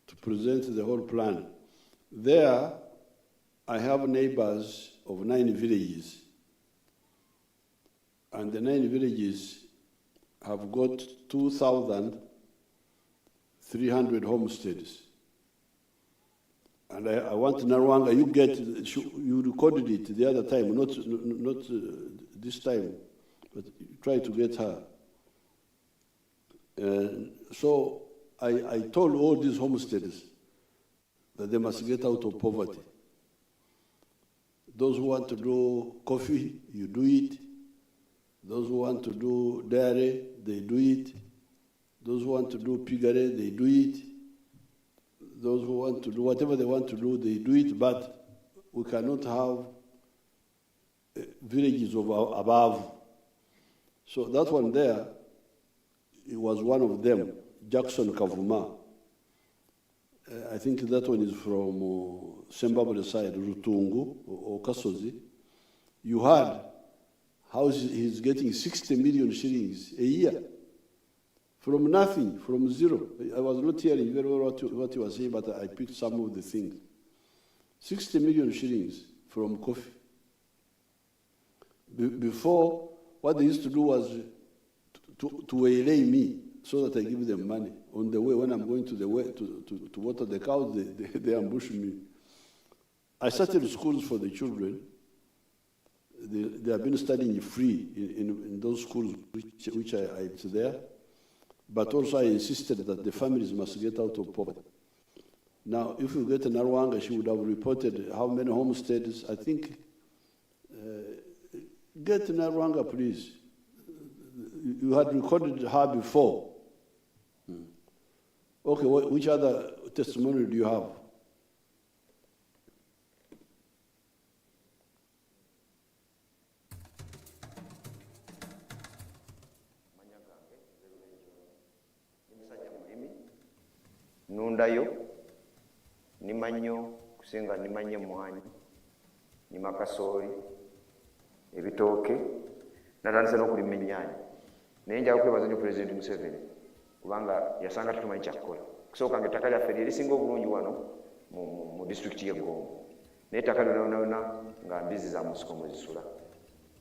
to present the whole plan. There, I have neighbors of 9 villages, and the 9 villages have got 2,300 homesteads. And I want Narwanga, you recorded it the other time, not this time, but try to get her. So I told all these homesteaders that they must get out of poverty. Those who want to do coffee, you do it. Those who want to do dairy, they do it. Those who want to do piggery, they do it. Those who want to do whatever they want to do, they do it, but we cannot have villages of above. So that one there, it was one of them, Jackson Kavuma. I think that one is from Zimbabwe side, Rutungu or Kasozi. You heard how he's getting 60 million shillings a year. From nothing, from zero. I was not hearing very well what he was saying, but I picked some of the things. 60 million shillings from coffee. Before, what they used to do was to waylay me so that I give them money. On the way, when I'm going to water the cows, they ambush me. I started schools for the children. They have been studying free in those schools which I there. But also I insisted that the families must get out of poverty. Now, if you get Narwanga, she would have reported how many homesteads. I think, get Narwanga, please. You had recorded her before. Okay, which other testimony do you have? nundayo nima nnyo kusinga nima nnyo emmwanyi nima kasooli ebitooke natandise n'okulima ennyaanya naye njagala kwebaza nnyo Pulezidenti Museveni kubanga yasanga tetumanyi kyakukola kusooka nga ettaka lyaffe lyerisinga obulungi wano mu disitulikiti y'Egombo naye ettaka lyonna nga mbizi za musiko mwezisula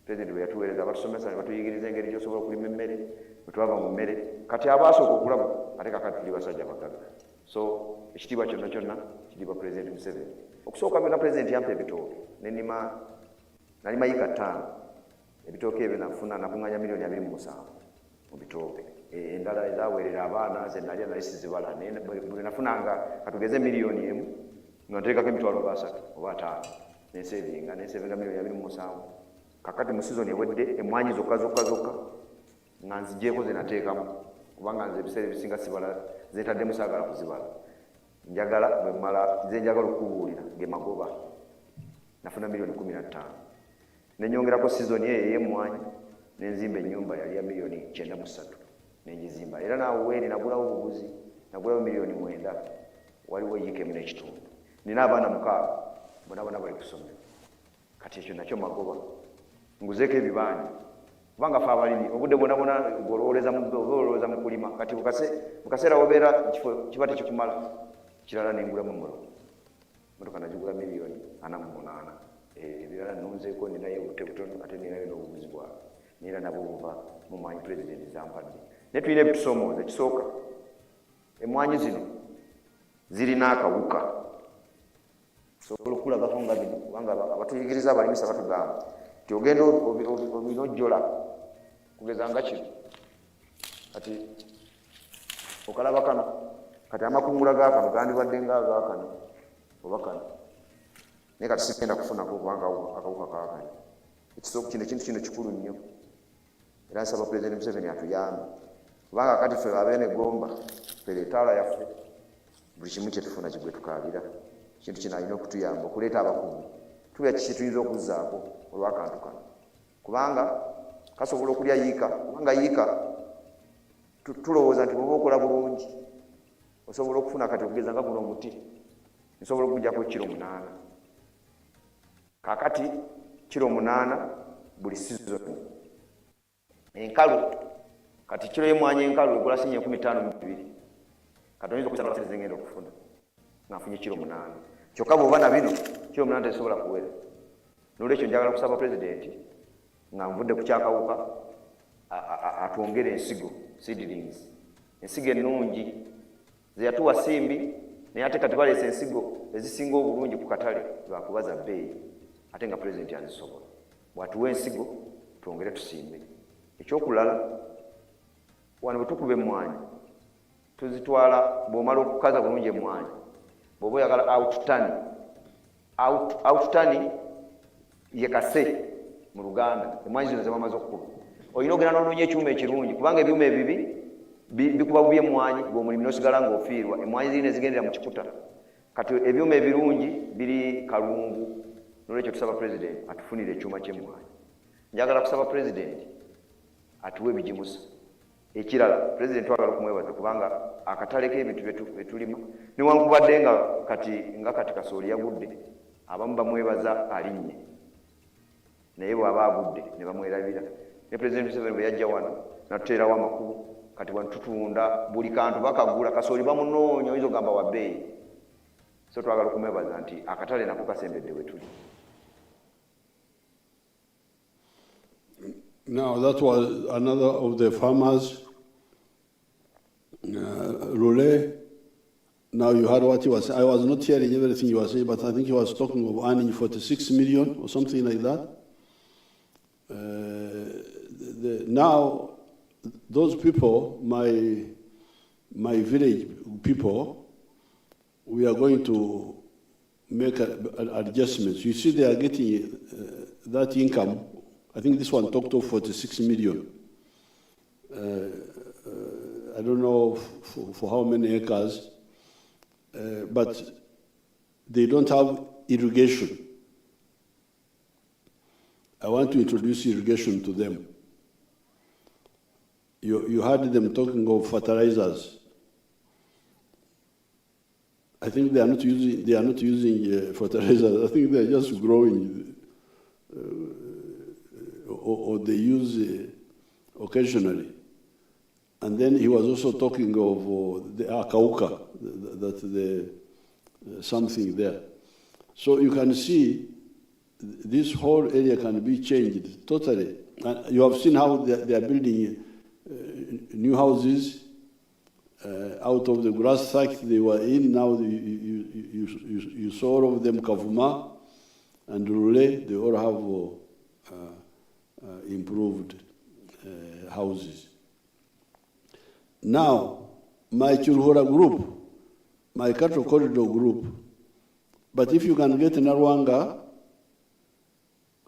Pulezidenti bwe yatuweereza abatusomesa ne batuyigiriza engeri gy'osobola okulima emmere bwe twava mu mmere kati abaasooka okulaba ate kakati tuli basajja bagagga so ekitiibwa kyonna kyonna kiriibwa Pulezidenti Museveni okusooka byonna Pulezidenti yampa ebitooke nalima yiika 5 ebitooke ebyo nakuŋŋanya miliyoni 27 mu bitooke endala ezaweerera abaana ze nalya naye sizibala bwe nafunanga katugeze miliyoni 1 nga nteekako emitwalo 3 oba 5 nensevinga miliyoni 27 kakati mu sizoni ewedde emmwanyi zokka nga nzigyeko ze nateekamu kubanga nze ebiseera ebisinga sibala zetaddemu saagala kuzibala njagala bwe mmala ze njagala okubuulira ge magoba nafuna miliyoni 15 nenyongerako sizoni eyo ey'emmwanyi nenzimba ennyumba yali ya miliyoni 93 nenjizimba era naawe weeri nagulawo obuguzi nagulawo miliyoni 9 waliwo yiika 1 n'ekitundu nina abaana 6 bonna bali kusomera kati ekyo nakyo magoba nguzeeko ebibanja kubanga fe abalimi obudde bwonabona olowooza mu kulima kati bukaseera wobeera kiba tekikumala kirala nengulamu emmotoka motoka nagigula miliyoni 48 ebirala nunzeeko ninayo obute butono ate ninayo n'obuguzi bwabe nera nabo buva mu mwanyi Pulezidenti zampadde naye tulina ebitusomooza ekisooka emmwanyi zino zirina akawuka sobola okulabako nga bino kubanga abatuyigiriza abalimisa batugamba nti ogenda obinojjola kugeza nga kino kati okalaba kano kati amakungula gaakano gandibadde nga agaakano oba kano naye kati sigenda kufunako kubanga akawuka kaakano ekisooka kino ekintu kino kikulu nnyo era nsaba Pulezidenti Museveni atuyambe kubanga kati ffe abeene Gomba ffe leetaala yaffe buli kimu kyetufuna kigwe tukaalira ekintu kino alina okutuyamba okuleeta abakugu tuya kiki tuyinza okuzzaako olw'akantu kano kubanga kasobola okulya yiika kubanga yiika tulowooza nti bwoba okola bulungi osobola okufuna kati okugeza nga guno omuti nsobola okuggyako kiro 8 kakati kiro 8 buli sizoni enkalu kati kiro y'emmwanyi enkalu egula sinye 52 kati oyinza okusala sente zengenda okufuna ngafunye kiro 8 kyokka bw'oba na bino kiro 8 tezisobola kuwera n'olwekyo njagala kusaba Pulezidenti nga nvudde ku kyakawuka atwongere ensigo seedlings ensigo ennungi zeyatuwa Simbi naye ate kati baleese ensigo ezisinga obulungi ku katale lwakubaza bbeeyi ate nga Pulezidenti azisobola bw'atuwa ensigo twongere tusimbe ekyokulala wano bwe tukuba emmwanyi tuzitwala bw'omala okukaza bulungi emmwanyi bw'oba oyagala outtani ye kase mu Luganda emmwanyi zino zebamaze okukuba olina ogenda n'onoonya ekyuma ekirungi kubanga ebyuma ebibi bikuba bubi emmwanyi ng'omulimi n'osigala ng'ofiirwa emmwanyi zirina ezigendera mu kikuta kati ebyuma ebirungi biri kalungu n'olwekyo tusaba Pulezidenti atufunire ekyuma ky'emmwanyi njagala kusaba Pulezidenti atuwe ebigimusa ekirala Pulezidenti twagala okumwebaza kubanga akatale k'ebintu betulima newankubadde nga kati kasooli yagudde abamu bamwebaza alinnye naye bw'aba agudde ne bamwerabira ne Pulezidenti Museveni bwe yajja wano natuteerawo amakulu kati wano tutunda buli kantu bakagula kasooli bamunoonya oyinza ogamba wa bbeeyi so twagala okumwebaza nti akatale nako kasembedde we tuli. Now, that was another of the farmers, Rule. Now, you heard what he was saying. I was not hearing everything he was saying, but I think he was talking of earning 46 million or something like that. Now, those people, my village people, we are going to make adjustments. You see, they are getting that income. I think this one talked of 46 million. I don't know for how many acres, but they don't have irrigation. I want to introduce irrigation to them. You heard them talking of fertilizers. I think they are not using fertilizer. I think they are just growing, or they use occasionally. And then he was also talking of the KAGUTA, something there. So you can see this whole area can be changed totally. And you have seen how they are building new houses out of the grass site they were in. Now you saw all of them, Kavuma and Rule, they all have improved houses. Now, my Chulhora group, my cattle corridor group, but if you can get Narwanga,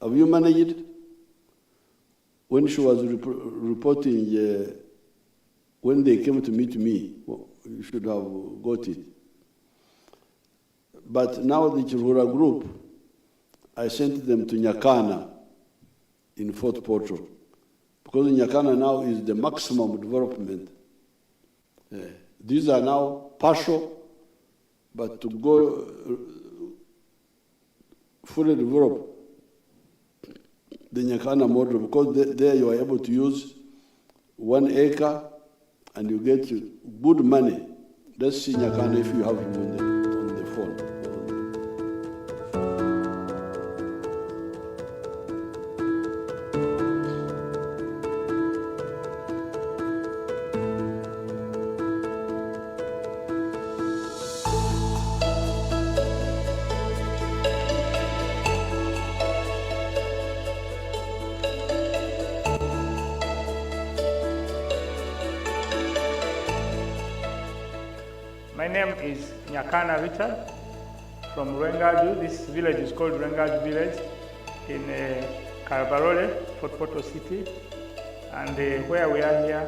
have you managed it? When she was reporting, when they came to meet me, well, you should have got it. But now the Chulhora group, I sent them to Nyakana in Fort Portal, because Nyakana now is the maximum development. These are now partial, but to go fully develop the Nyakana model, because there you are able to use 1 acre and you get good money. Let's see Nyakana if you have it on the phone. My name is Nyakana Richard from Rwengaju. This village is called Rwengaju Village in Karabarole, Fort Portal City. And where we are here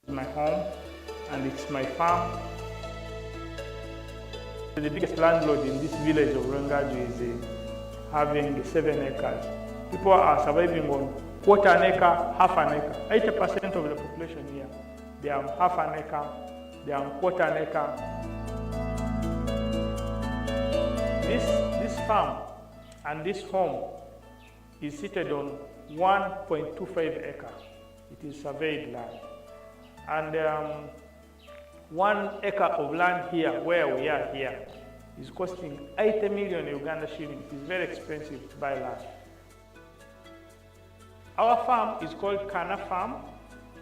is my home and it's my farm. The biggest landlord in this village of Rwengaju is having 7 acres. People are surviving on 1/4 acre, half an acre. 80% of the population here, they are half an acre, they are 1/4 acre. This farm and this home is seated on 1.25 acres. It is surveyed land. And 1 acre of land here, where we are here, is costing 80 million Uganda shillings. It's very expensive to buy land. Our farm is called Kana Farm.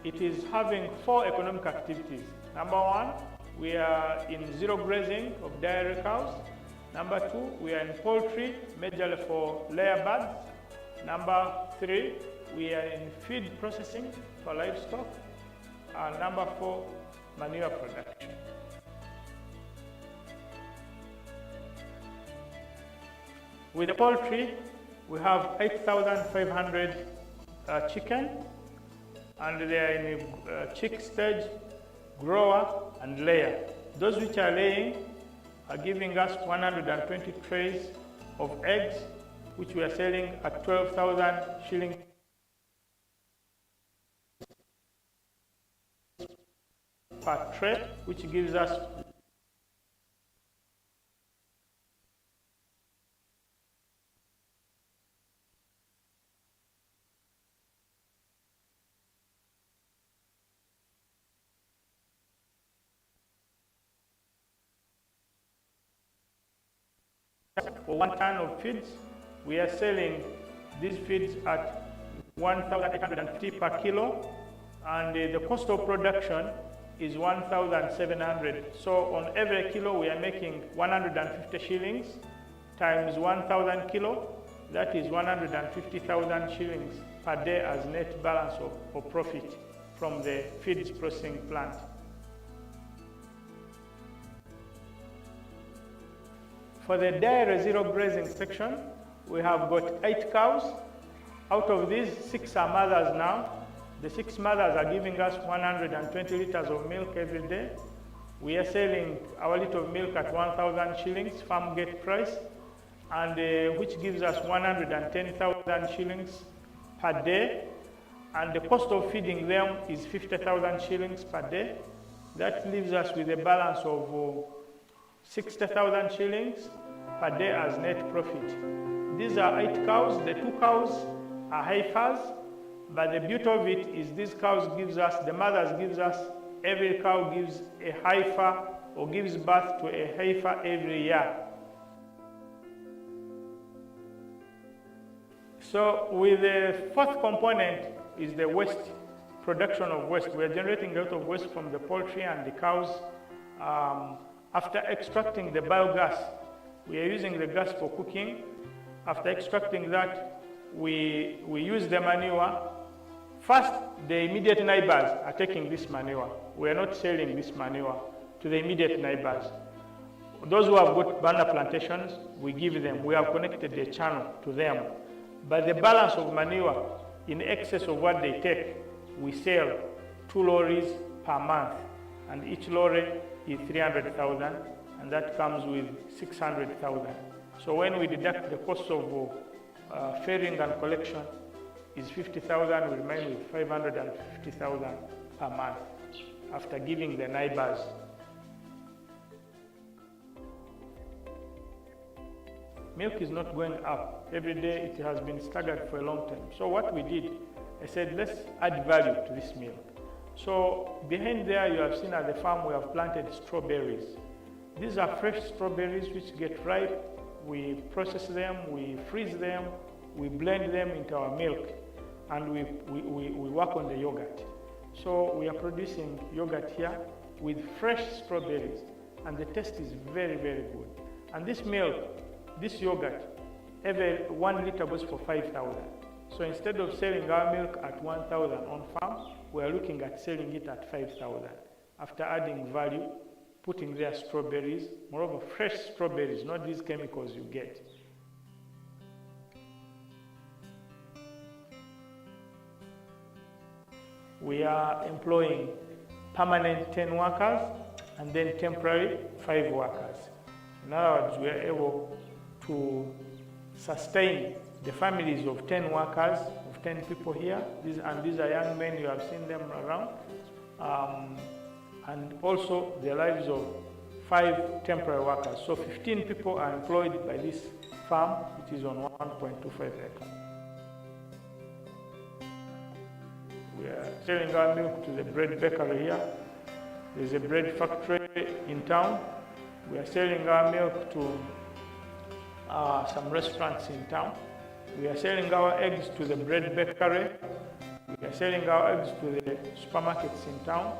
It is having 4 economic activities. Number 1, we are in zero grazing of dairy cows. Number 2, we are in poultry, majorly for layer birds. Number 3, we are in feed processing for livestock. And number 4, manure production. With the poultry, we have 8,500 chicken, and they are in a chick stage, grower, and layer. Those which are laying are giving us 120 trays of eggs, which we are selling at 12,000 shillings per tray, which gives us for 1 ton of feeds. We are selling these feeds at 1,850 per kilo, and the cost of production is 1,700. So on every kilo we are making 150 shillings times 1,000 kilo. That is 150,000 shillings per day as net balance of profit from the feeds processing plant. For the dairy zero grazing section, we have got 8 cows. Out of these, 6 are mothers now. The 6 mothers are giving us 120 liters of milk every day. We are selling our liter of milk at 1,000 shillings, farm gate price, and which gives us 110,000 shillings per day. And the cost of feeding them is 50,000 shillings per day. That leaves us with a balance of 60,000 shillings per day as net profit. These are 8 cows. The 2 cows are heifers, but the beauty of it is these cows gives us, the mothers gives us, every cow gives a heifer or gives birth to a heifer every year. So with the fourth component is the waste, production of waste. We are generating a lot of waste from the poultry and the cows. After extracting the biogas, we are using the gas for cooking. After extracting that, we use the manure. First, the immediate neighbors are taking this manure. We are not selling this manure to the immediate neighbors. Those who have got banana plantations, we give them. We have connected the channel to them. But the balance of manure in excess of what they take, we sell 2 lorries per month. And each lorry is 300,000, and that comes with 600,000. So when we deduct the cost of ferrying and collection is 50,000, we remain with 550,000 per month after giving the neighbors. Milk is not going up. Every day it has been staggered for a long time. So what we did, I said, let's add value to this milk. So behind there, you have seen at the farm, we have planted strawberries. These are fresh strawberries which get ripe. We process them, we freeze them, we blend them into our milk, and we work on the yogurt. So we are producing yogurt here with fresh strawberries, and the taste is very, very good. And this milk, this yogurt, every 1 liter goes for 5,000. So instead of selling our milk at 1,000 on farm, we are looking at selling it at 5,000. After adding value, putting their strawberries, moreover fresh strawberries, not these chemicals you get. We are employing permanent 10 workers and then temporary 5 workers. In other words, we are able to sustain the families of 10 workers, of 10 people here. These are young men, you have seen them around. And also the lives of 5 temporary workers. So 15 people are employed by this farm, which is on 1.25 acres. We are selling our milk to the bread bakery here. There's a bread factory in town. We are selling our milk to some restaurants in town. We are selling our eggs to the bread bakery. We are selling our eggs to the supermarkets in town.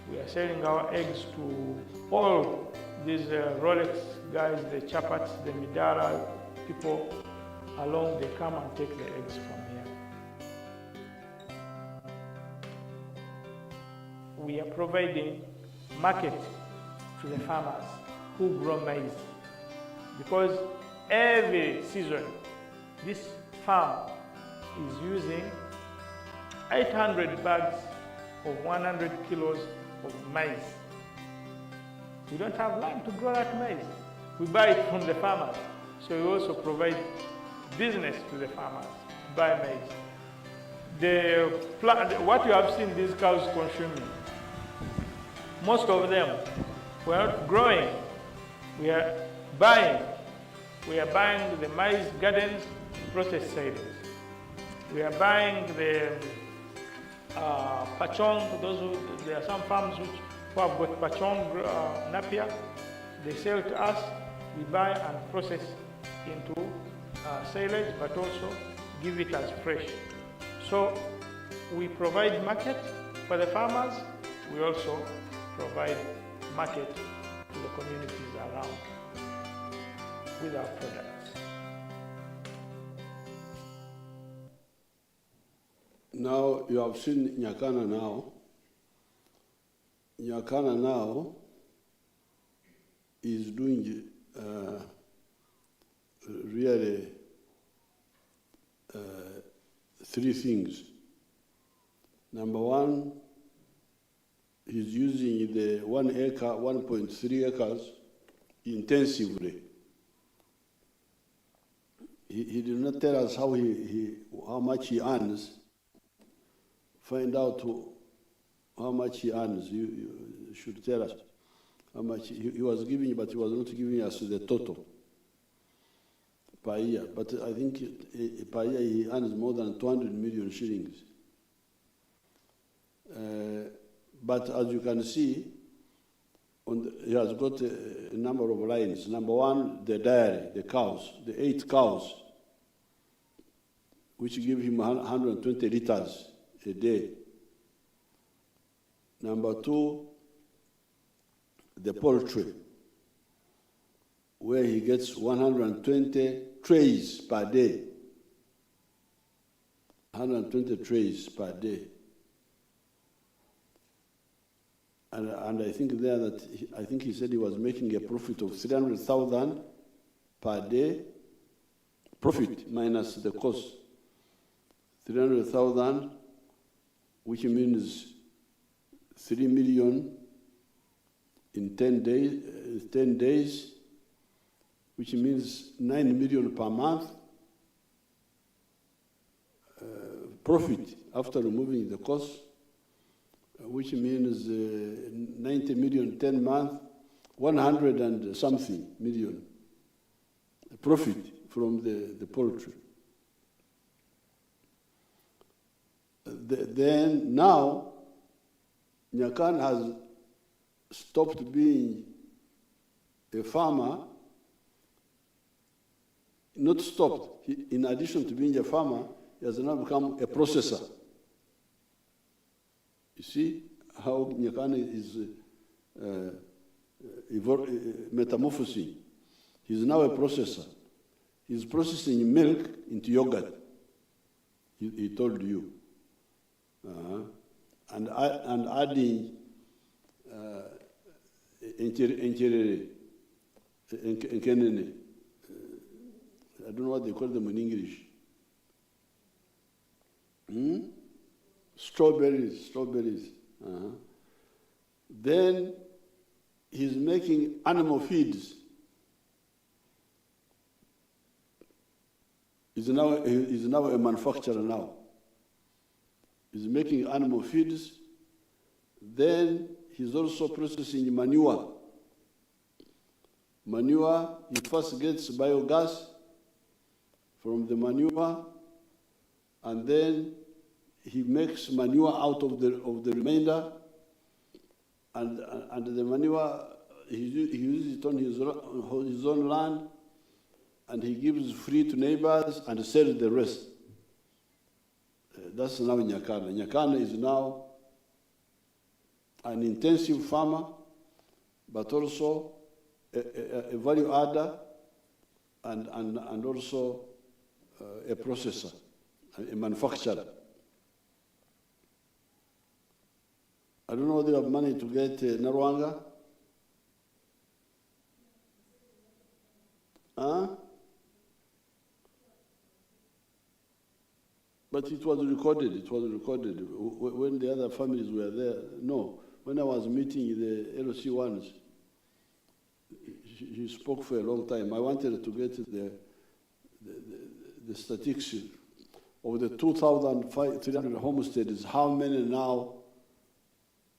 We are selling our eggs to all these Rolex guys, the Chapats, the Midara people along. They come and take the eggs from here. We are providing market to the farmers who grow maize, because every season this farm is using 800 bags of 100 kilos of maize. We don't have land to grow that maize. We buy it from the farmers. So we also provide business to the farmers to buy maize. What you have seen these cows consuming, most of them we are not growing. We are buying. We are buying the maize gardens, processed silage. We are buying the pachong. There are some farms who have got pachong napier. They sell to us. We buy and process into silage, but also give it as fresh. So we provide market for the farmers. We also provide market to the communities around with our products. Now you have seen Nyakana now. Nyakana now is doing really 3 things. Number one, he's using the 1 acre, 1.3 acres intensively. He did not tell us how much he earns. Find out how much he earns. You should tell us. how much he was giving, but he was not giving us the total per year. But I think per year he earns more than 200 million shillings. But as you can see, he has got a number of lines. Number one, the dairy, the cows, the 8 cows, which give him 120 liters a day. Number two, the poultry, where he gets 120 trays per day. 120 trays per day. And I think there that I think he said he was making a profit of 300,000 per day, profit minus the cost. 300,000, which means 3 million in 10 days, which means 9 million per month. Profit after removing the cost, which means 90 million 10 months, 100 and something million profit from the poultry. Then now, Nyakan has stopped being a farmer, not stopped. In addition to being a farmer, he has now become a processor. You see how Nyakan is metamorphosing. He's now a processor. He's processing milk into yogurt, he told you. And adding enkenene. I don't know what they call them in English. Strawberries. Then he's making animal feeds. He's now a manufacturer now. He's making animal feeds. Then he's also processing manure. Manure, he first gets biogas from the manure, and then he makes manure out of the remainder, and the manure he uses it on his own land, and he gives free to neighbors and sells the rest. That's now Nyakana. Nyakana is now an intensive farmer, but also a value adder, and also a processor, a manufacturer. I don't know whether you have money to get Narwanga. But it was recorded. When the other families were there. No, when I was meeting the LOC ones, he spoke for a long time. I wanted to get the statistics of the 2,300 homesteads. How many now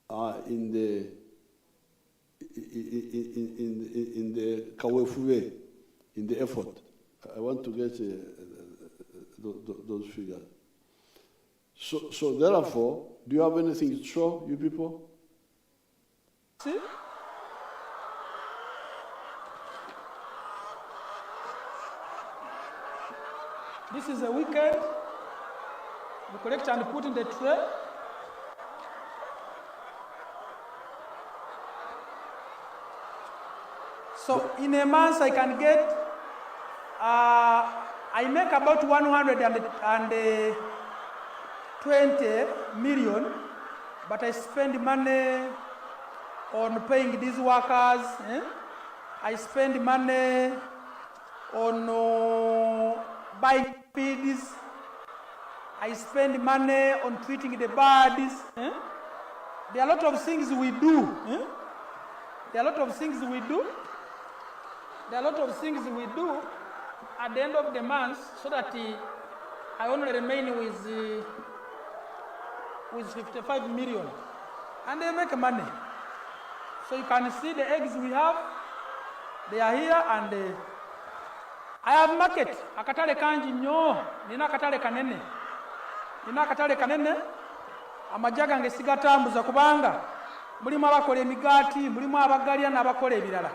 are in the Kawefuwe, in the effort? I want to get those figures. So therefore, do you have anything to show, you people? See? This is a weekend. We collect and put in the tray. So in a month I can get, I make about 120 million, but I spend money on paying these workers. I spend money on buying feeds. I spend money on treating the birds. There are a lot of things we do. At the end of the month, so that I only remain with 55 million, and they make money. So So you can see the eggs we have. They are here, and I have market. Akatale kanji nyo. Nina akatale kanene. Amajaga nge sigatambuza kubanga. Mulimu abakola emigati, mulimu abagalya n'abakola ebirala.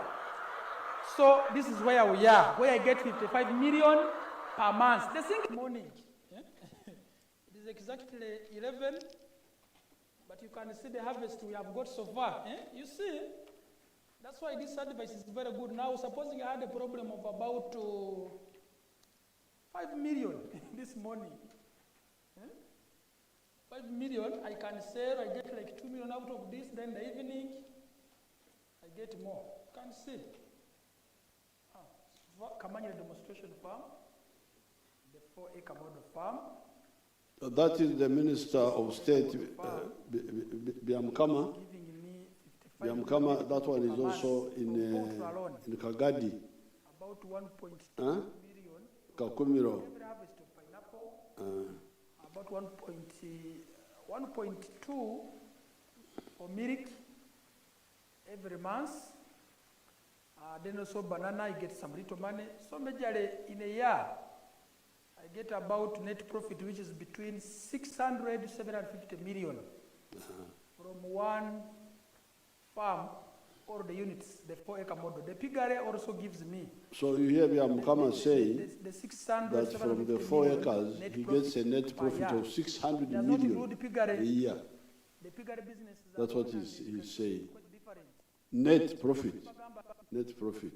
So this is where we are, where I get 55 million per month. The single morning. It is exactly 11, but you can see the harvest we have got so far. You see, that's why this advice is very good. Now, supposing I had a problem of about 5 million this morning. 5 million, I can sell, I get like 2 million out of this, then the evening, I get more. You can see. Kamanya demonstration farm, the 4-acre model farm. That is the Minister of State, Biamkama. Biamkama, that one is also in Kagadi. About 1.2 million. Kakumiro. Every harvest of pineapple. About 1.2 for milk every month. Then also banana, I get some little money. So majorly in a year, I get about net profit, which is between 600 to 750 million from one farm or the units, the 4-acre model. The piggery also gives me. So you hear Biamkama saying the 600, that from the 4 acres, he gets a net profit of 600 million a year. The piggery business is That's what he's saying. Net profit. Net profit.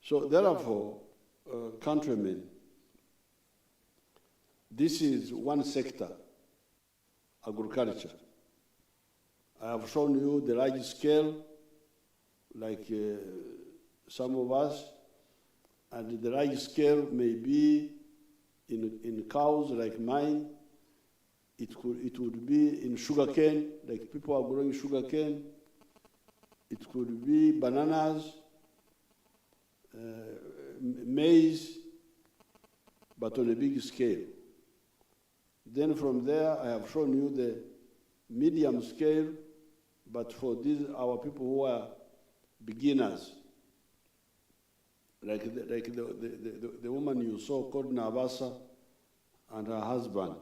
So therefore, countrymen, this is one sector, agriculture. I have shown you the large scale, like some of us, and the large scale may be in cows like mine. It would be in sugarcane, like people are growing sugarcane. It could be bananas, maize, but on a big scale. Then from there, I have shown you the medium scale, but for these our people who are beginners, like the woman you saw called Navasa and her husband,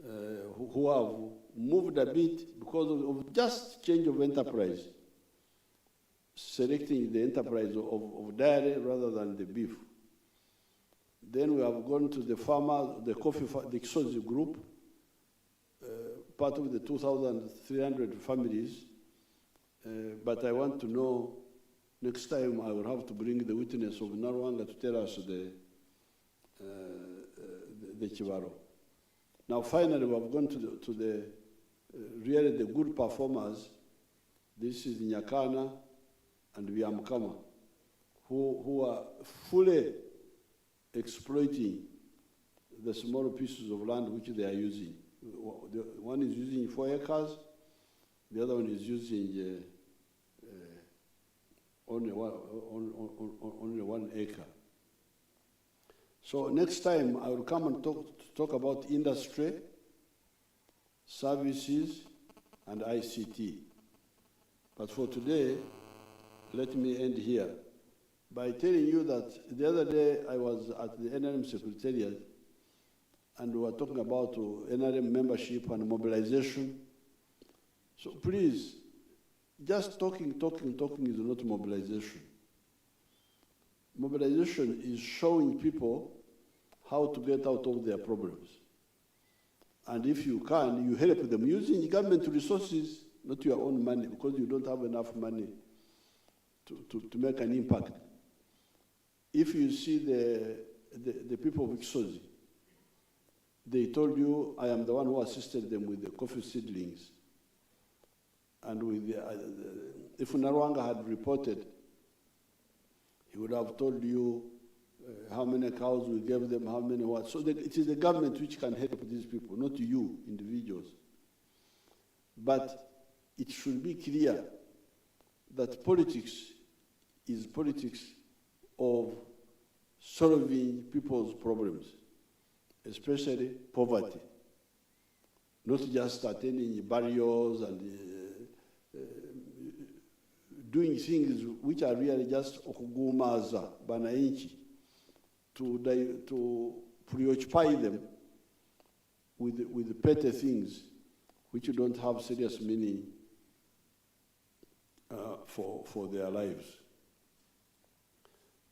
who have moved a bit because of just change of enterprise, selecting the enterprise of dairy rather than the beef. Then we have gone to the farmer, the coffee, the Kisozi group, part of the 2,300 families. But I want to know, next time I will have to bring the witness of Narwanga to tell us the Chivaro. Now finally we have gone to the really the good performers. This is Nyakana and Biamkama, who are fully exploiting the small pieces of land which they are using. The one is using 4 acres, the other one is using only 1 acre. So next time I will come and talk about industry, services, and ICT. But for today, let me end here by telling you that the other day I was at the NRM Secretariat and we were talking about NRM membership and mobilization. So please, just talking is not mobilization. Mobilization is showing people how to get out of their problems. And if you can, you help them using government resources, not your own money, because you don't have enough money to make an impact. If you see the people of Kisozi, they told you, I am the one who assisted them with the coffee seedlings. And with if Narwanga had reported, he would have told you how many cows we gave them, how many what. So it is the government which can help these people, not you, individuals. But it should be clear that politics is politics of solving people's problems, especially poverty. Not just attaining barriers and doing things which are really just okugumaza bananchi, to preoccupy them with petty things which don't have serious meaning for their lives.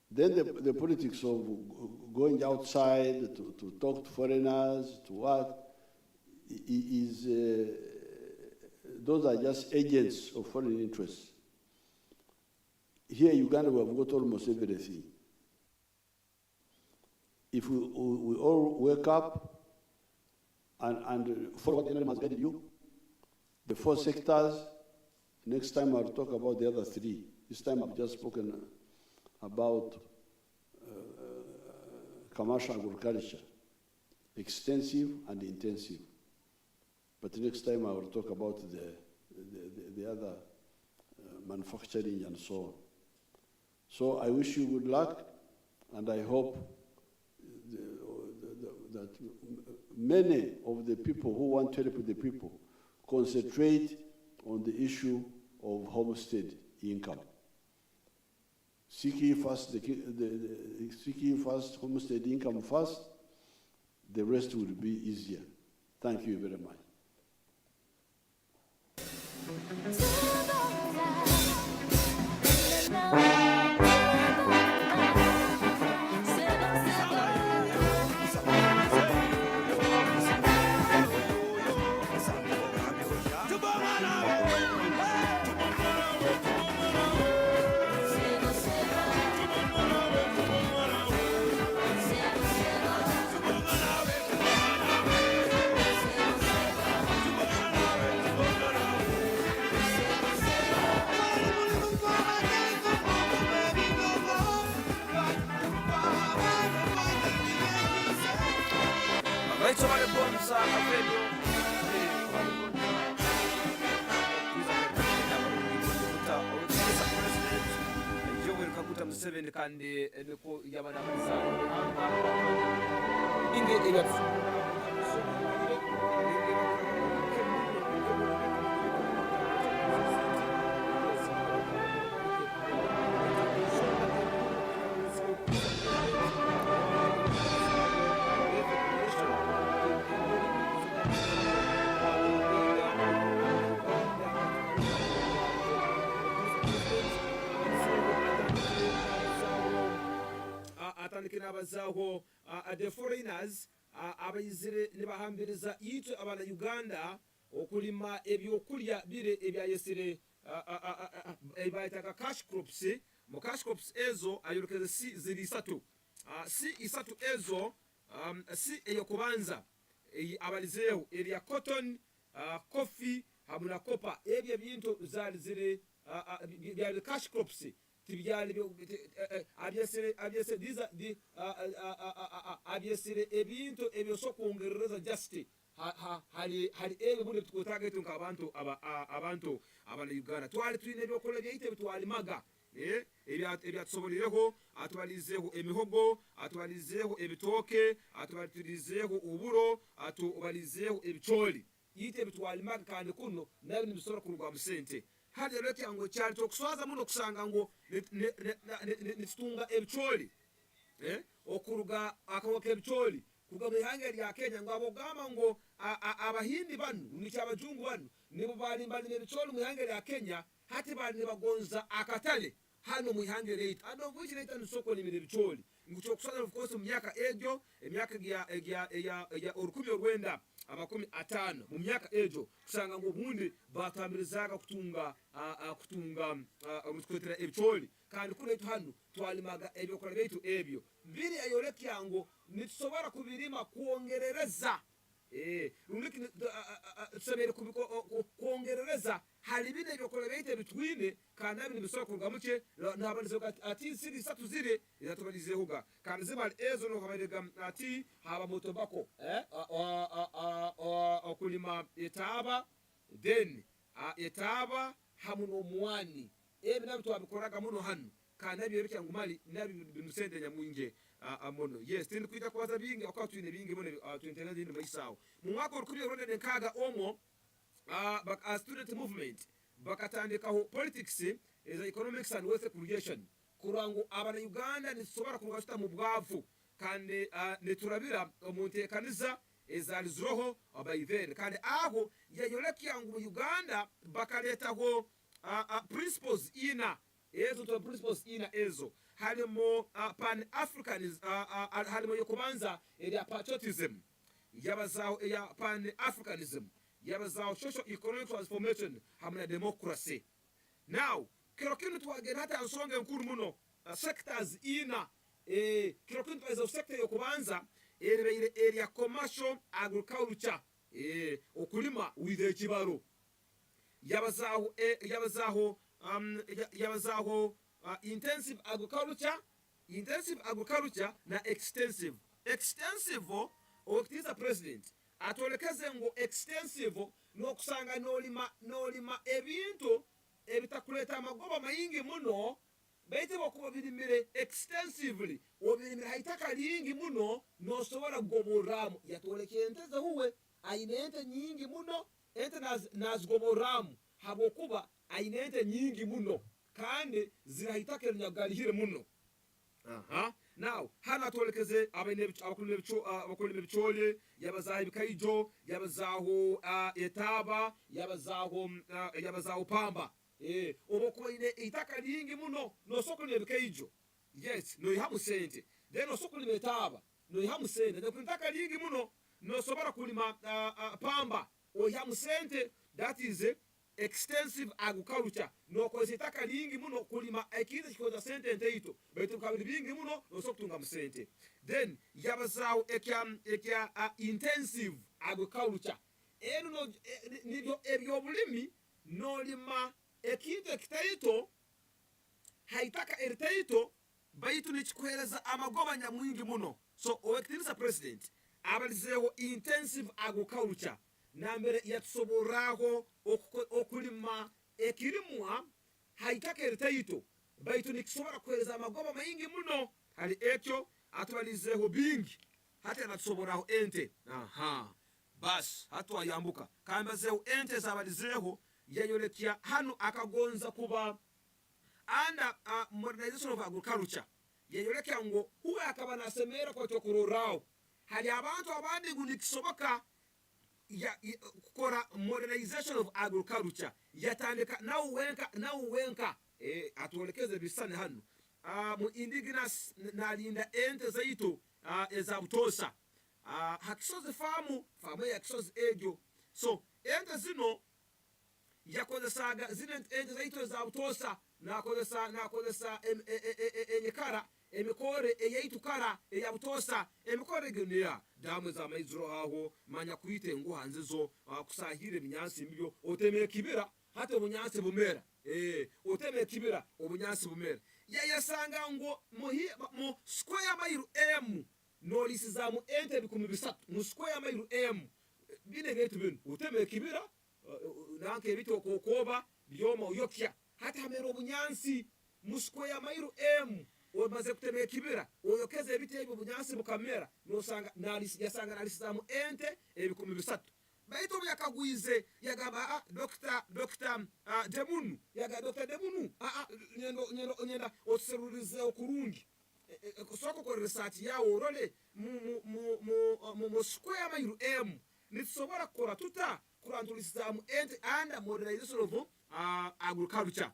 Then the politics of going outside to talk to foreigners, to what, those are just agents of foreign interests. Here in Uganda, we have got almost everything. If we all wake up and follow what the NLM has guided you, the 4 sectors, next time I'll talk about the other 3. This time I've just spoken about commercial agriculture, extensive and intensive. But next time I will talk about the other manufacturing and so on. So I wish you good luck, and I hope that many of the people who want to help the people concentrate on the issue of homestead income. Seeking first homestead income first, the rest will be easier. Thank you very much. KAGUTA MUSEVENI kandi niko yabana inge ebyatsu abazaho the foreigners abayizire nibahambiriza yitu abana Uganda okulima ebyokulya bire ebyayesire ebayitaka cash crops. Mu cash crops ezo ayolekeze ziri 3 3 ezo si eyokubanza abalizeho eriya cotton, coffee hamuna copper. Ebyo bintu zali zire bya cash crops abyesire ebintu ebyosokwongerereza just hari ebyo bundi tukutagete nk'abantu abantu abana Uganda twali twine ebyokulya byaite bitwalimaga ebyatusobolireho atubalizeho emihogo, atubalizeho ebitooke, atubalizeho uburo, atubalizeho ebicholi yite bitwalimaga kandi kuno nayo nibisora kurugwa musente. Hadi leti yango cyari tokuswaza muno kusanga ngo nitunga ebicholi okuruga akawoka ebicholi kuga mihanga ya Kenya ngo abogama ngo abahindi banu nicha abajungu banu nibo bali mbali ebicholi mihanga ya Kenya hati bali bagonza akatale hano mihanga leti ado vuji leti nisoko ni ebicholi ngucho kuswaza of course myaka ejo emyaka ya orukumi orwenda amakumi 5 mu myaka ejo kusanga ngo bundi batambirizaga kutunga umukwetera ebicholi kandi kule hano twalimaga ebyokola beitu ebyo biri ayoleki yango nitusobora kubirima kuongerereza rundiki tusabere kuongerereza hali bine ebyokola beitu bitwine kandi abini bisoka kugamuke nabanizo ati siri 3 zire yatubalizehuga kandi zibali ezo no kaberega ati haba motobako okulima etaba then etaba hamuno mwani ebina bitu abikoraga muno hano kandi abyerekya ngumali nabi bimusende nyamwinge amono yes tindi kuita kwaza bingi akwa twine bingi muno twintena dindi maisawo mu mwaka orukubye ronde nkaga omo student movement bakatandika ho politics eza economics and wealth creation kurango abana Uganda nisobora kugashita mu bwavu kandi neturabira omuntekaniza ezaliziroho abayivere kandi aho yayolekya ngo Uganda bakaletaho principles ina ezo to principles ina ezo halimo pan-africanism halimo yokubanza eri patriotism yabazaho ya pan-africanism yabazaho social economic transformation hamwe democracy. Now kero kintu twagenda hata ansonge nkuru muno sectors ina kero kintu ezo sector yokubanza eri area commercial agriculture okulima with ekibaro yabazaho intensive agriculture na extensive okutiza president atolekeze ngo extensive nokusanga nolima ebintu ebitakuleta amagoba mayingi muno baitu bakuba birimire extensively obirimire haitaka lingi muno nosobora kugoboramu yatolekeye enteze huwe aine ente nyingi muno ente nazigoboramu habokuba aine ente nyingi muno kandi zirahitaka linyagalihire muno. Now hana tolekeze abakulime bichole yabazaho ibikaijo yabazaho etaba yabazaho pamba obokuba ine itaka lingi muno nosokulime ebikaijo yes noihamu sente then osokulime etaba noihamu sente then kulitaka lingi muno nosobora kulima pamba oihamu sente. That is extensive agriculture nokoze itaka lingi muno kulima ekintu kikoza sente nteito baitu kabiri bingi muno nosokutunga musente. Then yabazaho ekya intensive agriculture eno nibyo ebyobulimi nolima ekintu ekitaito haitaka eritaito baitu nikikuhereza amagoba nyamwingi muno. So owekitinisa president abalizeho intensive agriculture nambere yatusoboraho okulima ekirimwa haitaka eritaito baitu nikisobora kuhereza amagoba mayingi muno hali ekyo atubalizeho bingi hata natusoboraho ente. Bas hatu ayambuka kambazeho ente zabalizeho yayolekya hanu akagonza kuba under modernization of agriculture yayolekya ngo huwe akaba nasemera kwa chokurorao hali abantu abandi nikisoboka kukora modernization of agriculture yatandika nauwenka atolekeze bisane hanu mu indigenous nalinda ente zaito ezabutosa hakisozi famu ya kisozi egyo. So ente zino yakozesaga zine ente zaito ezabutosa nakozesa enyekara emikore eyaitukara eyabutosa emikore geniya damwe za maizuro aho manya kuite ngo hanzezo kusahire binyansi mbyo oteme kibira hata bunyansi bumera oteme kibira obunyansi bumera yasanga ngo mu square mile m nolisiza mu ente bikumi bisatu mu square mile m bine getu bino oteme kibira nanke bito kokoba byoma uyokya hata hamero bunyansi mu square mile m omaze kutemera kibira oyokeze ebitebo bunyansi bukamera nosanga yasanga nalisiza mu ente ebikumi bisatu baitu yakagwize yagaba Dr. Demunu yaga Dr. Demunu nyenda oserurize okurungi soko ko research yawo orole mu square mile m nitsobora kora tuta kurantulisiza mu ente and modernization of agriculture.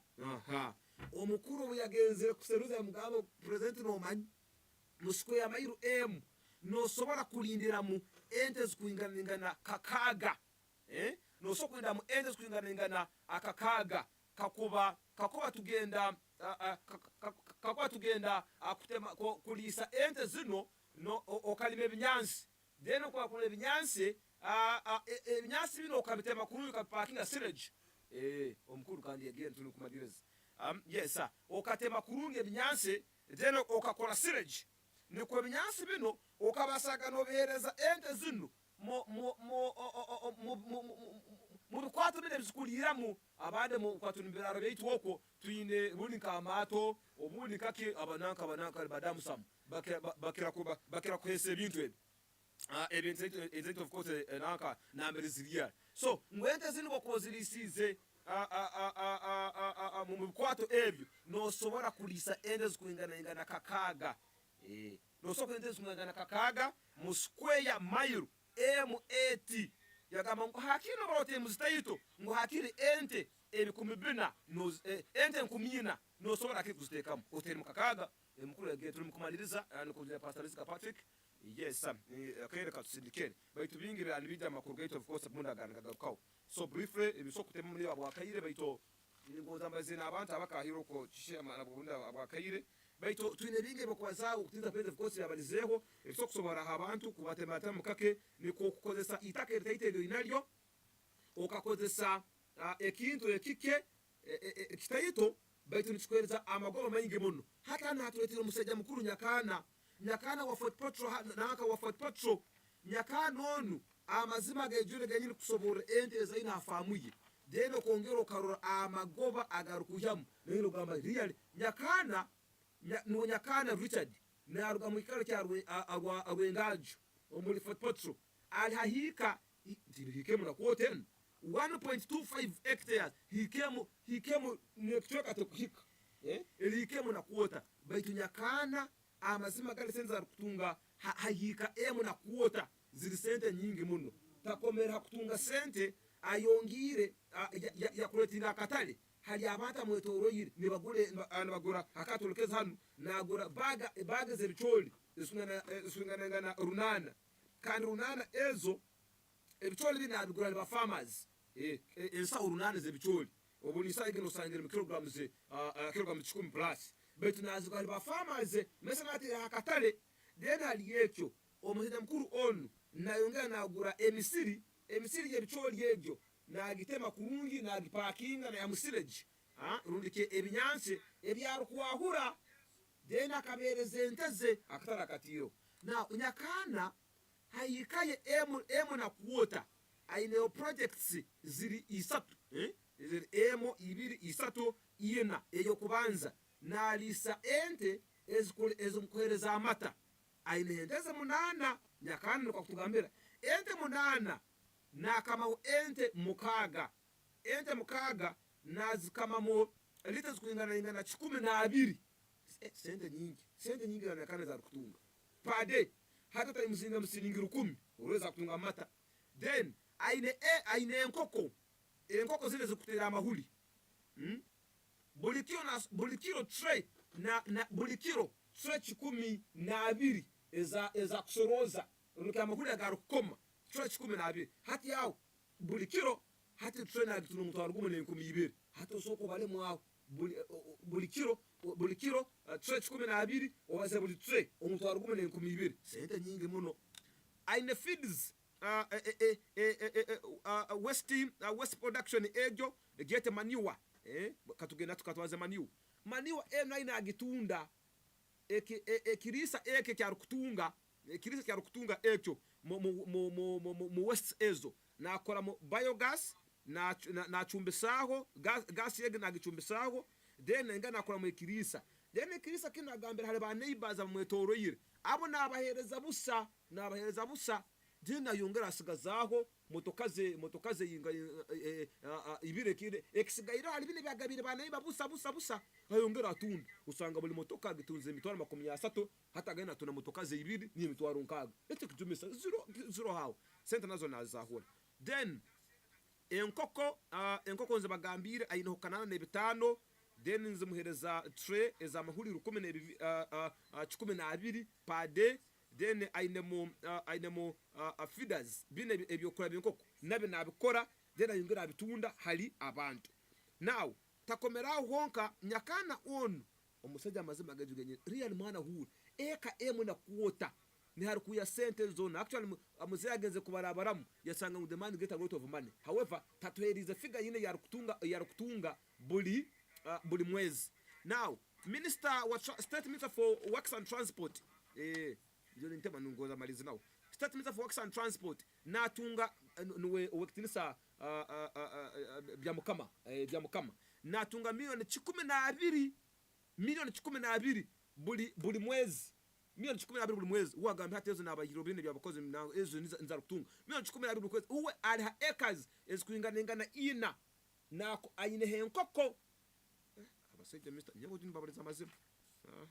Omukuru yagenze kuseruza mugabo president nomanyi mu square mile m nosobora kulindira mu ente zikuingana kakaga noso kwenda mu ente zikuingana akakaga kakuba tugenda akutema kulisa ente zino no okalime binyansi then kwa kule binyansi binyansi bino okabitema kuruka parking sillage omukuru kandi again tunu kumadireza yes sir okatema kurunge binyansi then okakola sillage nikwe binyansi bino okabasaga no behereza ente zino mu bikwatu bine bizikuliramu abande mu kwatu nimbiraro beitu woko tuine bunika amato obunika ki abananka badamu sam bakira kuhese ebintu ebintu of course nanka nambere ziriya. So ngwente zino bokozirisize mu bikwato ebyo nosobora kulisa ende zikuingana kakaga nosobola ende zikuingana kakaga mu square mile M80 yagamba ngo hakino barote muzitaito ngo hakiri ente ebikumi bina ente nkumina nosobora kikuzitekamu oteri mu kakaga mukuru yage turi mukumaliriza nikugira Pastor Rizika Patrick yes akere katusindikere baitu bingi bya nibija makuru gate of course munda ganagarukaho so briefly ibisokutema muri abo akayire baito ngoza mbazina abantu abakahiro ko chishema nabunda abakayire baito twine bingi bakwaza ukutinza pete of course yabalizeho ibisokusobora abantu kubatemata mukake niko kukozesa itake ritaite inalyo okakozesa ekintu ekike kitayito baitu nichikwereza amagoba maingi muno hata na hatuletire umusajja mukuru nyakana wa Fort Petro naka wa Fort Petro nyakana onu amazima gejure ganyini kusobora ente ezaina afamuye deno kongero karora amagoba agarukuyamu nero gamba real nyakana Richard na ruga mwikaro cyarwe agwengajo omuli Fort Petro alihika hikemu na quoten 1.25 hectares hikemu nekchoka tokuhika hikemu na quota baitu nyakana amazima gale senza kutunga hahika emu na quota ziri sente nyingi muno takomera kutunga sente ayongire ya kuletira katale hali abanta mwetoro yiri nibagura akatolekeza hano nagura baga zebicholi isungana runana kandi runana ezo ebicholi binabigura ba farmers ensa runana zebicholi obulisa igeno sangire kilograms 10 plus betu nazigwa ba farmers mesanati akatale dena hali yecho omusajja mukuru onu nayongera nagura emisiri yebicholi yebyo nagitema kurungi nagipakinga na yamusileji rundike ebinyanse ebyarukwahura dena kabereze nteze akatara katiro na unyakana hayikaye emu na quota aine projects ziri isatu ziri emo ibiri isatu iyena eyo kubanza na lisa ente ezumkohereza amata aine ndeze munana nyakana kwa kutugambira ente munana na kama ente mukaga nazikamamo lita zikuingana 12 sente nyingi na kana za kutunga pade hata taimzinga msilingiru 10 uweza kutunga mata then aine enkoko zile zikutera amahuli bulikiro tray na bulikiro tray 12 eza kusoroza unuka amahuli agarukoma tray 12 hati yao bulikiro hati tray na bitunu mutwarugumu ne 12 hata soko bale mwaho bulikiro tray 12 obaze buli tray omutwarugumu ne 12 sente nyingi muno aine feeds west production ejo gete maniwa katugenda tukatwaze maniwa ena agitunda ekirisa kyarukutunga ekyo mu west ezo nakora mu biogas na chumbisaho gas yege nagichumbisaho then nga nakora mu ekirisa kinagambira hale ba neighbors amwetoroyire abo nabahereza busa dina yongera asigazaho motokaze yinga ibirekire ekisigaira hali bine byagabire bana iba busa ayongera atunda usanga buli motoka gitunze emitwaro 30 hata gana tuna motokaze ibiri ni emitwaro nkaga ete kujumisa zero how sente nazo nazahura then enkoko nze bagambire ayino kanana ne bitano then nze muhereza tray ezamahuli 12 per day then ainemo feeders bine ebyokora byenkoko nabe nabikora then ayongera bitunda hali abantu now takomeraho honka nyakana onu omusajja amazima gajugenye real mwana huru eka emu na quota ni hari kuya sente zone actually amuzeya agenze kubarabaramu yasanga mu demand get a lot of money however tatuheriza figure yine yarukutunga buli mwezi now state minister for works and transport yoni ntema nungoza malizi now state minister for works and transport natunga nuwe wekitinisa byamukama natunga milioni 12 buli mwezi milioni 12 buli mwezi uwagambe hata ezo nabahiro bine byabakoze ezo nza kutunga milioni 12 buli mwezi uwe ali acres ezikuingana ina nako ayine henkoko abasajja Mr. nyabo tuni babaliza amazima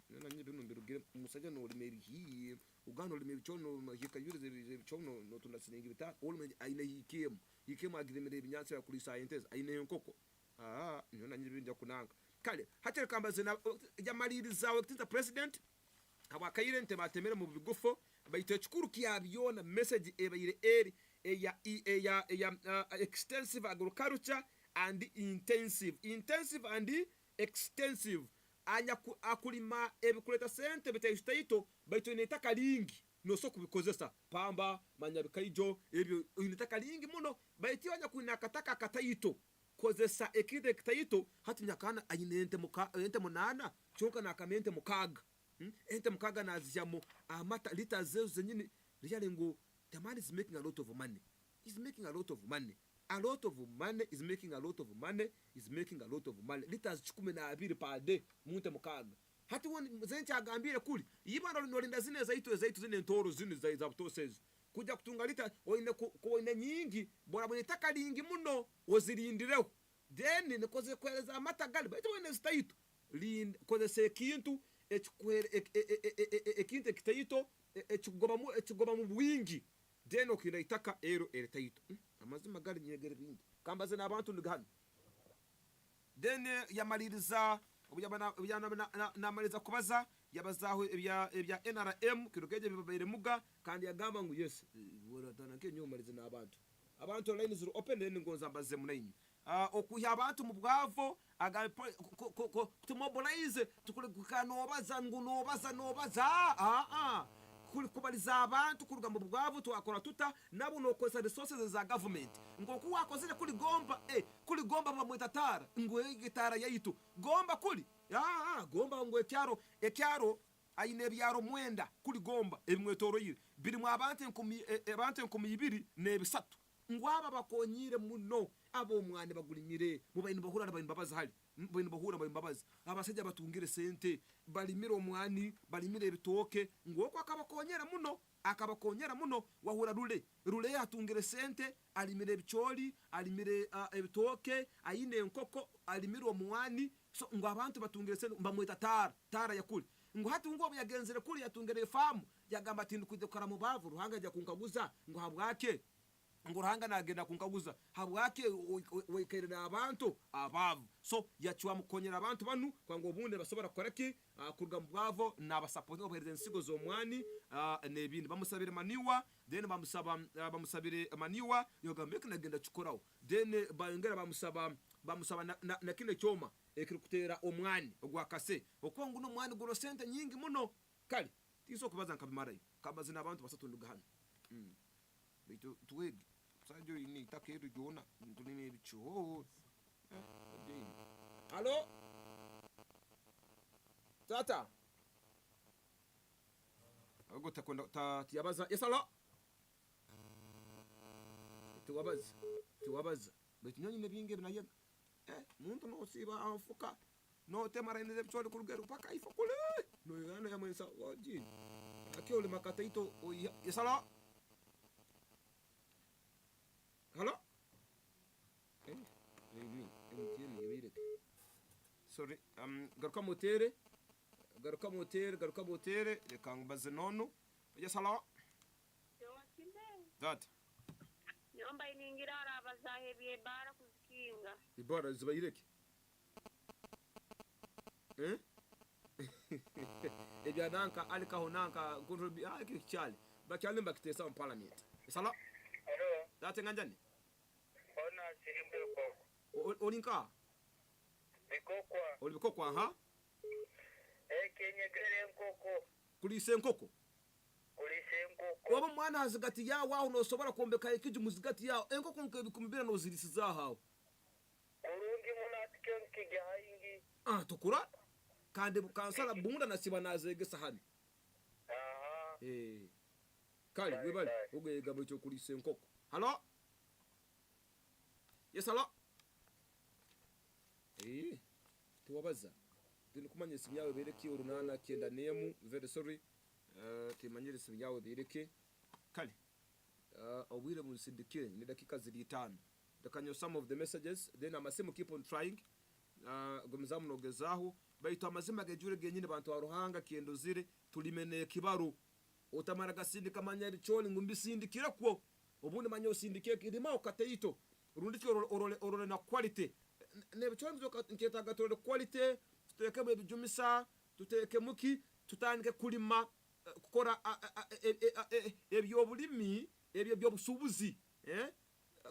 nena nyibe no mbirugire umusajja no limeri hi ugano limeri chono hika yurize chono no tunasiningi bita olme ayine hikemu agiremere binyansa ya kuri scientist ayine henkoko nena nyibe nja kunanga kale hatera kambazina yamaliriza wakitinza president abakaire ntebatemere mu bigufo bayite chikuru kyabyona message ebayire eri eya extensive agriculture and intensive and extensive anya akulima ebikuleta sente bitayitaito bayito netaka lingi noso kubikozesa pamba manyabikaijo ebyo netaka lingi muno bayitiyo anya kunakataka kataito kozesa ekide kitaito hati nyakana ayinente ente munana chonka nakamente mukaga ente mukaga nazijamo amata lita zezo zenyini ryale ngo the man is making a lot of money. He's making a lot of money. A lot of money is making a lot of money. Is making a lot of money. Liters 12 per day munte mukaga. Hati woni zencha agambire kuli. Yiba nolinda zine zaitu zine ntoro zine za butosezi. Kuja kutunga lita oine nyingi bora bonetaka lingi muno ozirindireho. Then nekoze kweleza amatagali baito wene zitaitu. Koze se kintu ekintu kitaito ekigoma mu bwingi. Then okira itaka ero eretaito. Amazima gali nyegere bingi. Kambaze nabantu ndugano. Then yamaliriza namaliza kubaza yabazaho ebya NRM kirogeje bibaire muga kandi yagamba ngo yes woratana ke nyomalize nabantu. Abantu line zero open then ngonza mbaze munayinyi. Okuya abantu mu bwavo to mobilize tukule kukanobaza nobaza kuli kubaliza abantu kuruga mu bwavo twakora tuta nabo nokoza resources za government ngo kuwakozere kuli gomba bamwetatara ngo gitara yaitu gomba kuli gomba ngo ekyaro ayine byaro mwenda kuli gomba ebimwetoro yire biri mu abantu 200 n'ebisatu ngwaba bakonyire muno abo mwane bagulinyire mu bayini bahura na bayini babaza hali bayini bahura bayini babaza abasajja batungire sente balimire omwani balimire ebitoke ngoko akabakonyera muno wahura rule atungire sente alimire ebicholi alimire ebitoke ayine enkoko alimire omwani so ngo abantu batungire sente mbamweta tara yakuli ngo hati ngo byagenzere kuli yatungire famu yagamba tindu kudekora mu bavu ruhanga ajya kunkaguza ngo habwake nguranga nagenda kunkaguza habwake wekerera abantu abavu so yachwa mukonyera abantu banu kwango obunde basobora koreki kurga mbwavo nabasapoti obahereza ensigo zo mwani nebindi bamusabire maniwa then bamusabire maniwa yogambeke nagenda chikorawo then bayongera bamusaba na kine cyoma ekirikutera omwani ogwakase okwangu no mwani guro sente nyingi muno kali tiso kubaza nkabimarayo kabazi nabantu basatunduga hano bitu tuwege sajo ini takeru jona ndulime bicho Allo tata agota kwenda tiyabaza yesalo tiwabaza betunyonyi nebinge binaye muntu no siba afuka no temara ine bicho kurugero paka ifa kule no yana ya mwensa waji akiole makataito yesalo Hello? Sorry, garuka motere, reka ngubaze nono. Yes, hello? That. Nyomba iningira arabazahe byebara kuzikinga. Ibara zibayireke. Ebya nanka alika honanka kontrobi kichali. Bakyali mbakitesa mu parliament. Yes, hello? Hello. Date nganjani? Ona sirimbe koko. Olinka? Bikokwa. Olibikokwa ha? Kenye gere nkoko. Kulise nkoko. Waba mwana hazigati ya wao no sobora kombeka ikiju muzigati yao enkoko nkebikumibira no zirisiza hawo. Kurungi munatike nkige hayingi. Tukura? Kande bukansala bunda nasiba nazege sahani. Kali webali ugega bwo kulise nkoko. Hello? Yes, hello? Tuwabaza. Kumanya simu yawe bereki urunana kienda nemu. Very sorry. Timanyire simu yawe bereki. Kali. Obwire musindikire ni dakika ziri 5. some of the messages then amasimu keep on trying gumizamu nogezaho bayita amazima gejure genyine bantu waruhanga kiendo zire tulimeneye kibaru utamara gasindika manyari choli ngumbi sindikira kwo ubundi manyo sindike kirima ukateito urundike orole na quality ne choli mzoka nketa gatore quality tuteke mu bijumisa tuteke muki tutandike kulima kukora ebyo bulimi ebyo byobusubuzi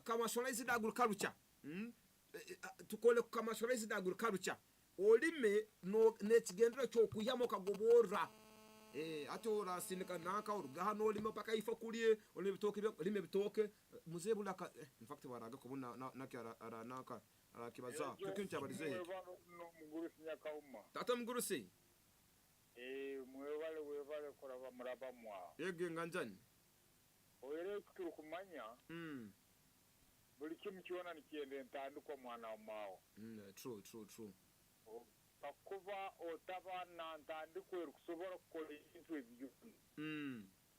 commercialized agriculture tukole commercialized agriculture olime no nekigendera cyo kuyamo kagobora atora sinika naka urugaha no lime paka ifa kulie olime bitoke lime bitoke muzebula in fact waraga kubuna nakara naka kibaza tukincha barize tata mgurusi mwebale kuraba muraba mwa yege nganjani oyere kuturu kumanya buli kimu kiona nikiende ntandikwa mwana wao true bakuba otabana ntandikwe kusobora gukora ibintu ebyo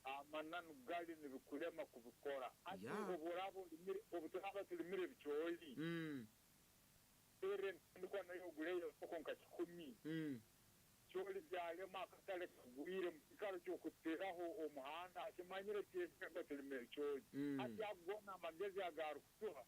amananu gali nibikulema kubikora ati oburabo obutaraba tulimire bichoyi ere ndikwa nayo guleyo sokonka kikumi choli byale makatale kugwire mukaro cyo kuteraho omuhanda akimanyire cyese tulimire choyi ati agona magezi agarukuha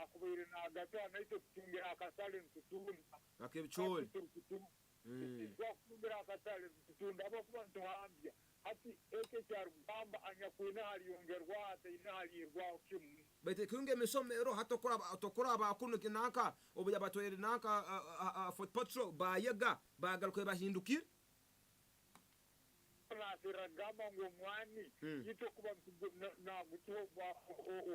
akubire na agata naito kutungira akasale ntutunda akebcholi kutungira akasale ntutunda abo kuba ntwambya ati eke cyarugamba anyakwina haliyongerwa ate ina halirwa kimu bete kunge misomero hatokora abakuno kinaka obuya batoyere naka foot patrol bayega bagaruke bahindukira nasiragama ngo mwani yito kuba na gutuho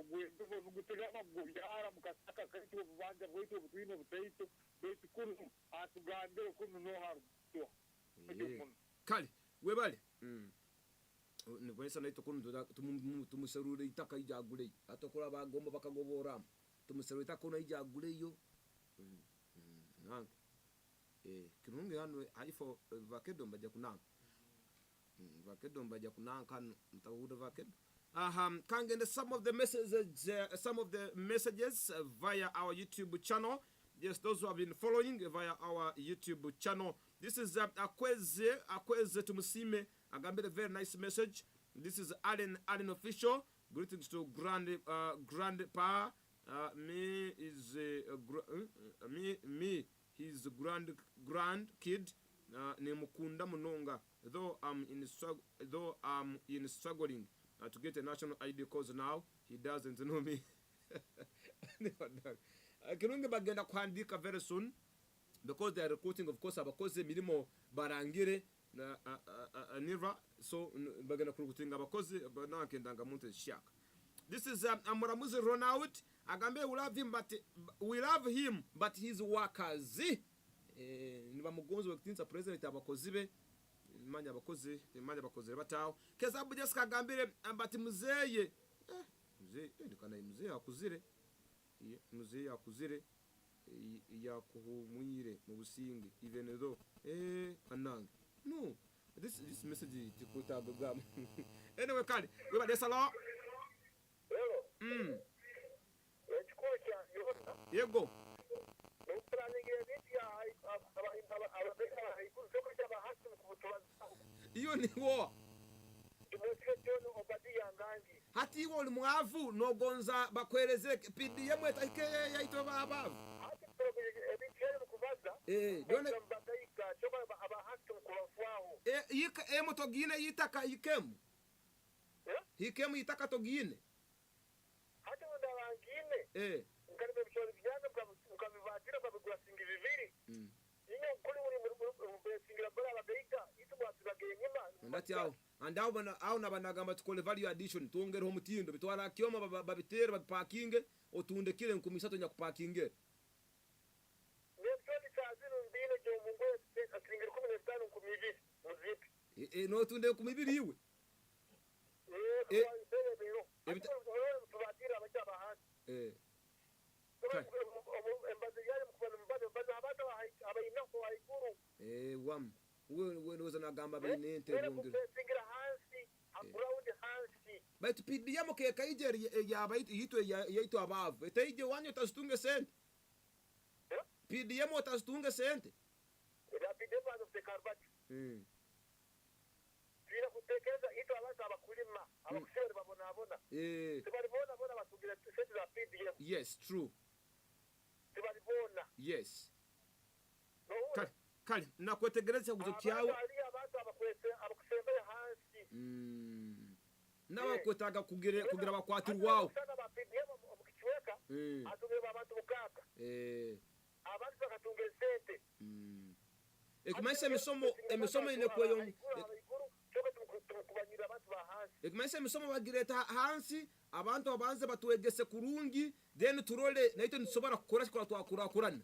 ogwendo ngutega maguyara mukasaka kaito bubanja bwito butwino butaito bwito kunu atugande kunu no haruto kali webale nibwesa naito kunu tumuserure itaka ijagule atokora bagomba bakagobora tumuserure itaka kunu ijagule yo nanga kirunge hano haifo vakedo mbaje kunanga vakedo mbaje kunanga mtahuda vakedo kangende some of the messages via our YouTube channel. Yes, those who have been following via our YouTube channel. This is Akweze Tumusime. I got a very nice message. This is Allen Official. Greetings to Grandpa. His grand kid. Nemukunda Munonga. Though I'm in struggling to get a national ID cause now he doesn't know me. Kirunge bagenda kuandika very soon because they are recruiting, of course, abakoze mirimo barangire na nira, so bagenda recruiting abakoze banakendanga muntu shaka. This is Amuramuzi Ronald. Agambe we love him but his workers niba mugonzo wakitinza president abakozi be imanya abakozi bataho keza bujeska agambire ambati muzeye ndikana muzeye akuzire muzeyi akuzire yakuhumwire mu busingi even though ananga no this message tikutagagam anyway kali we ba salo yego iyo ni wo hati iwo uli mwavu nogonza bakwereze PDM etake yaito baba yika togine yitaka ikemu hikemu yitaka togine hati ndawangine ngalibe bishori byana mukabivatira babigura singi bibiri inyo kuri muri singira bala abagayika itubwatiraga nyima ndati aho andao bana au nabanagamba tukole value addition tuongereho mutindo bitwara kioma babitera baparkinge otunde kile nkumisato nya kuparkinge nebyo bitazira mbine je mungu singira 15 kumibiri muzipi no tunde kumibiri iwe tubatira abajaba hasi wam we ndoza nagamba bine ente bongere singira hansi aground hansi baitu PDM ke kaije ya baitu yito abavu etaije wanyo tastunge sente PDM tastunge sente ila PDM azotekarbati Tira kutekeza ito abantu abakulima abakushere babona tibalibona bona batugira sente za PDM yes true tibalibona yes kali nakwetegereza kuzo kyawe abantu abakusembeye hansi n'abakwetaga kugira bakwatirwaho sana ba PDM omukichweka atubeba abantu bukaka abantu bakatunga sente ekumaisha emisomo ine kweyo ekumaisha emisomo bagireta hansi abantu abanze batuegese kurungi then turole naito nisobora kukora shikora twakurakurana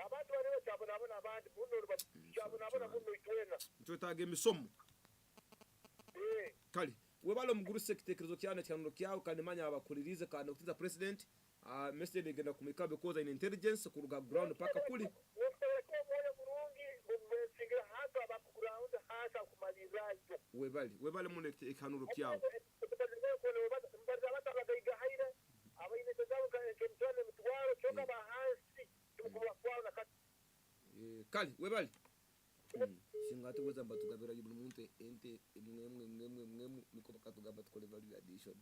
abantu bariwe cyabona abandi bunuru cyabona bunuru itwena twetaga emisomo kali webalo muguru sekitekerezo cyane cyane kyawe kandi manya abakuririze kandi utiza president message igenda kumika because in intelligence kuruga ground paka kuli webale mune ikanuro kyawe kali webale singati weza mbatugabira yibulu muntu ente mwemwe mikopa katugamba tukole value addition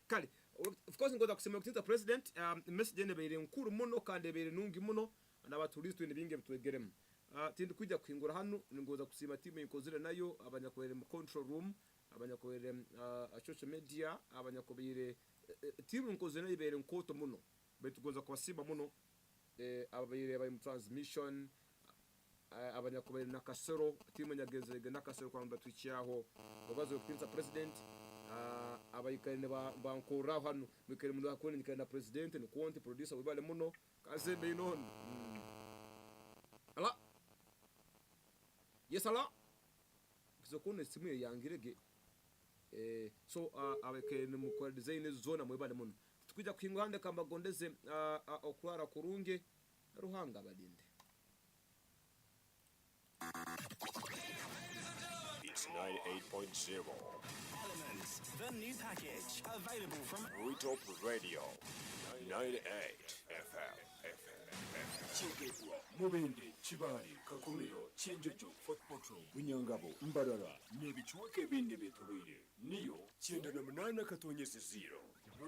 kali of course ngoza kusema kutinza president message ene bere nkuru muno kandi bere nungi muno n'abaturistu ene binge bitwegeremo tindi kujya kwingura hano ngoza kusima team yikozire nayo abanyakorere mu control room abanyakorere social media abanyakorere team nkozire nayo bere nkoto muno betugoza kwasiba muno ababire bari mu transmission abanyakorere na kasero team nyageze na kasero kwa mba twichaho babazo kwinza president abayikane bankora hano mikere mu hakone nyikana president ni konti producer wibale muno kaze be non ala yes ala kizokone simu yangirege so abekene mu kwa design zona mwibale muno tukujya kwingande kamba gondeze okwara kurunge ruhanga balinde. It's 98.0 Elements, the new package, available from Top Radio 98 FM. Chigegwa, Mubende, Chibari, Kakumiro, Chenjejo, Fort Portal, Bunyangabo, Mbarara, Nebichwake bindi bitubire, Niyo, Chenda na Manana Katonyese Zero,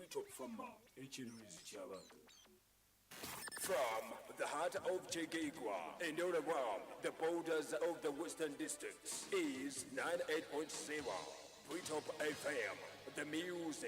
Top Fama, Echirizi Chabatu. From the heart of Chigegwa and all around the borders of the Western Districts is 98.0 Top FM, the music.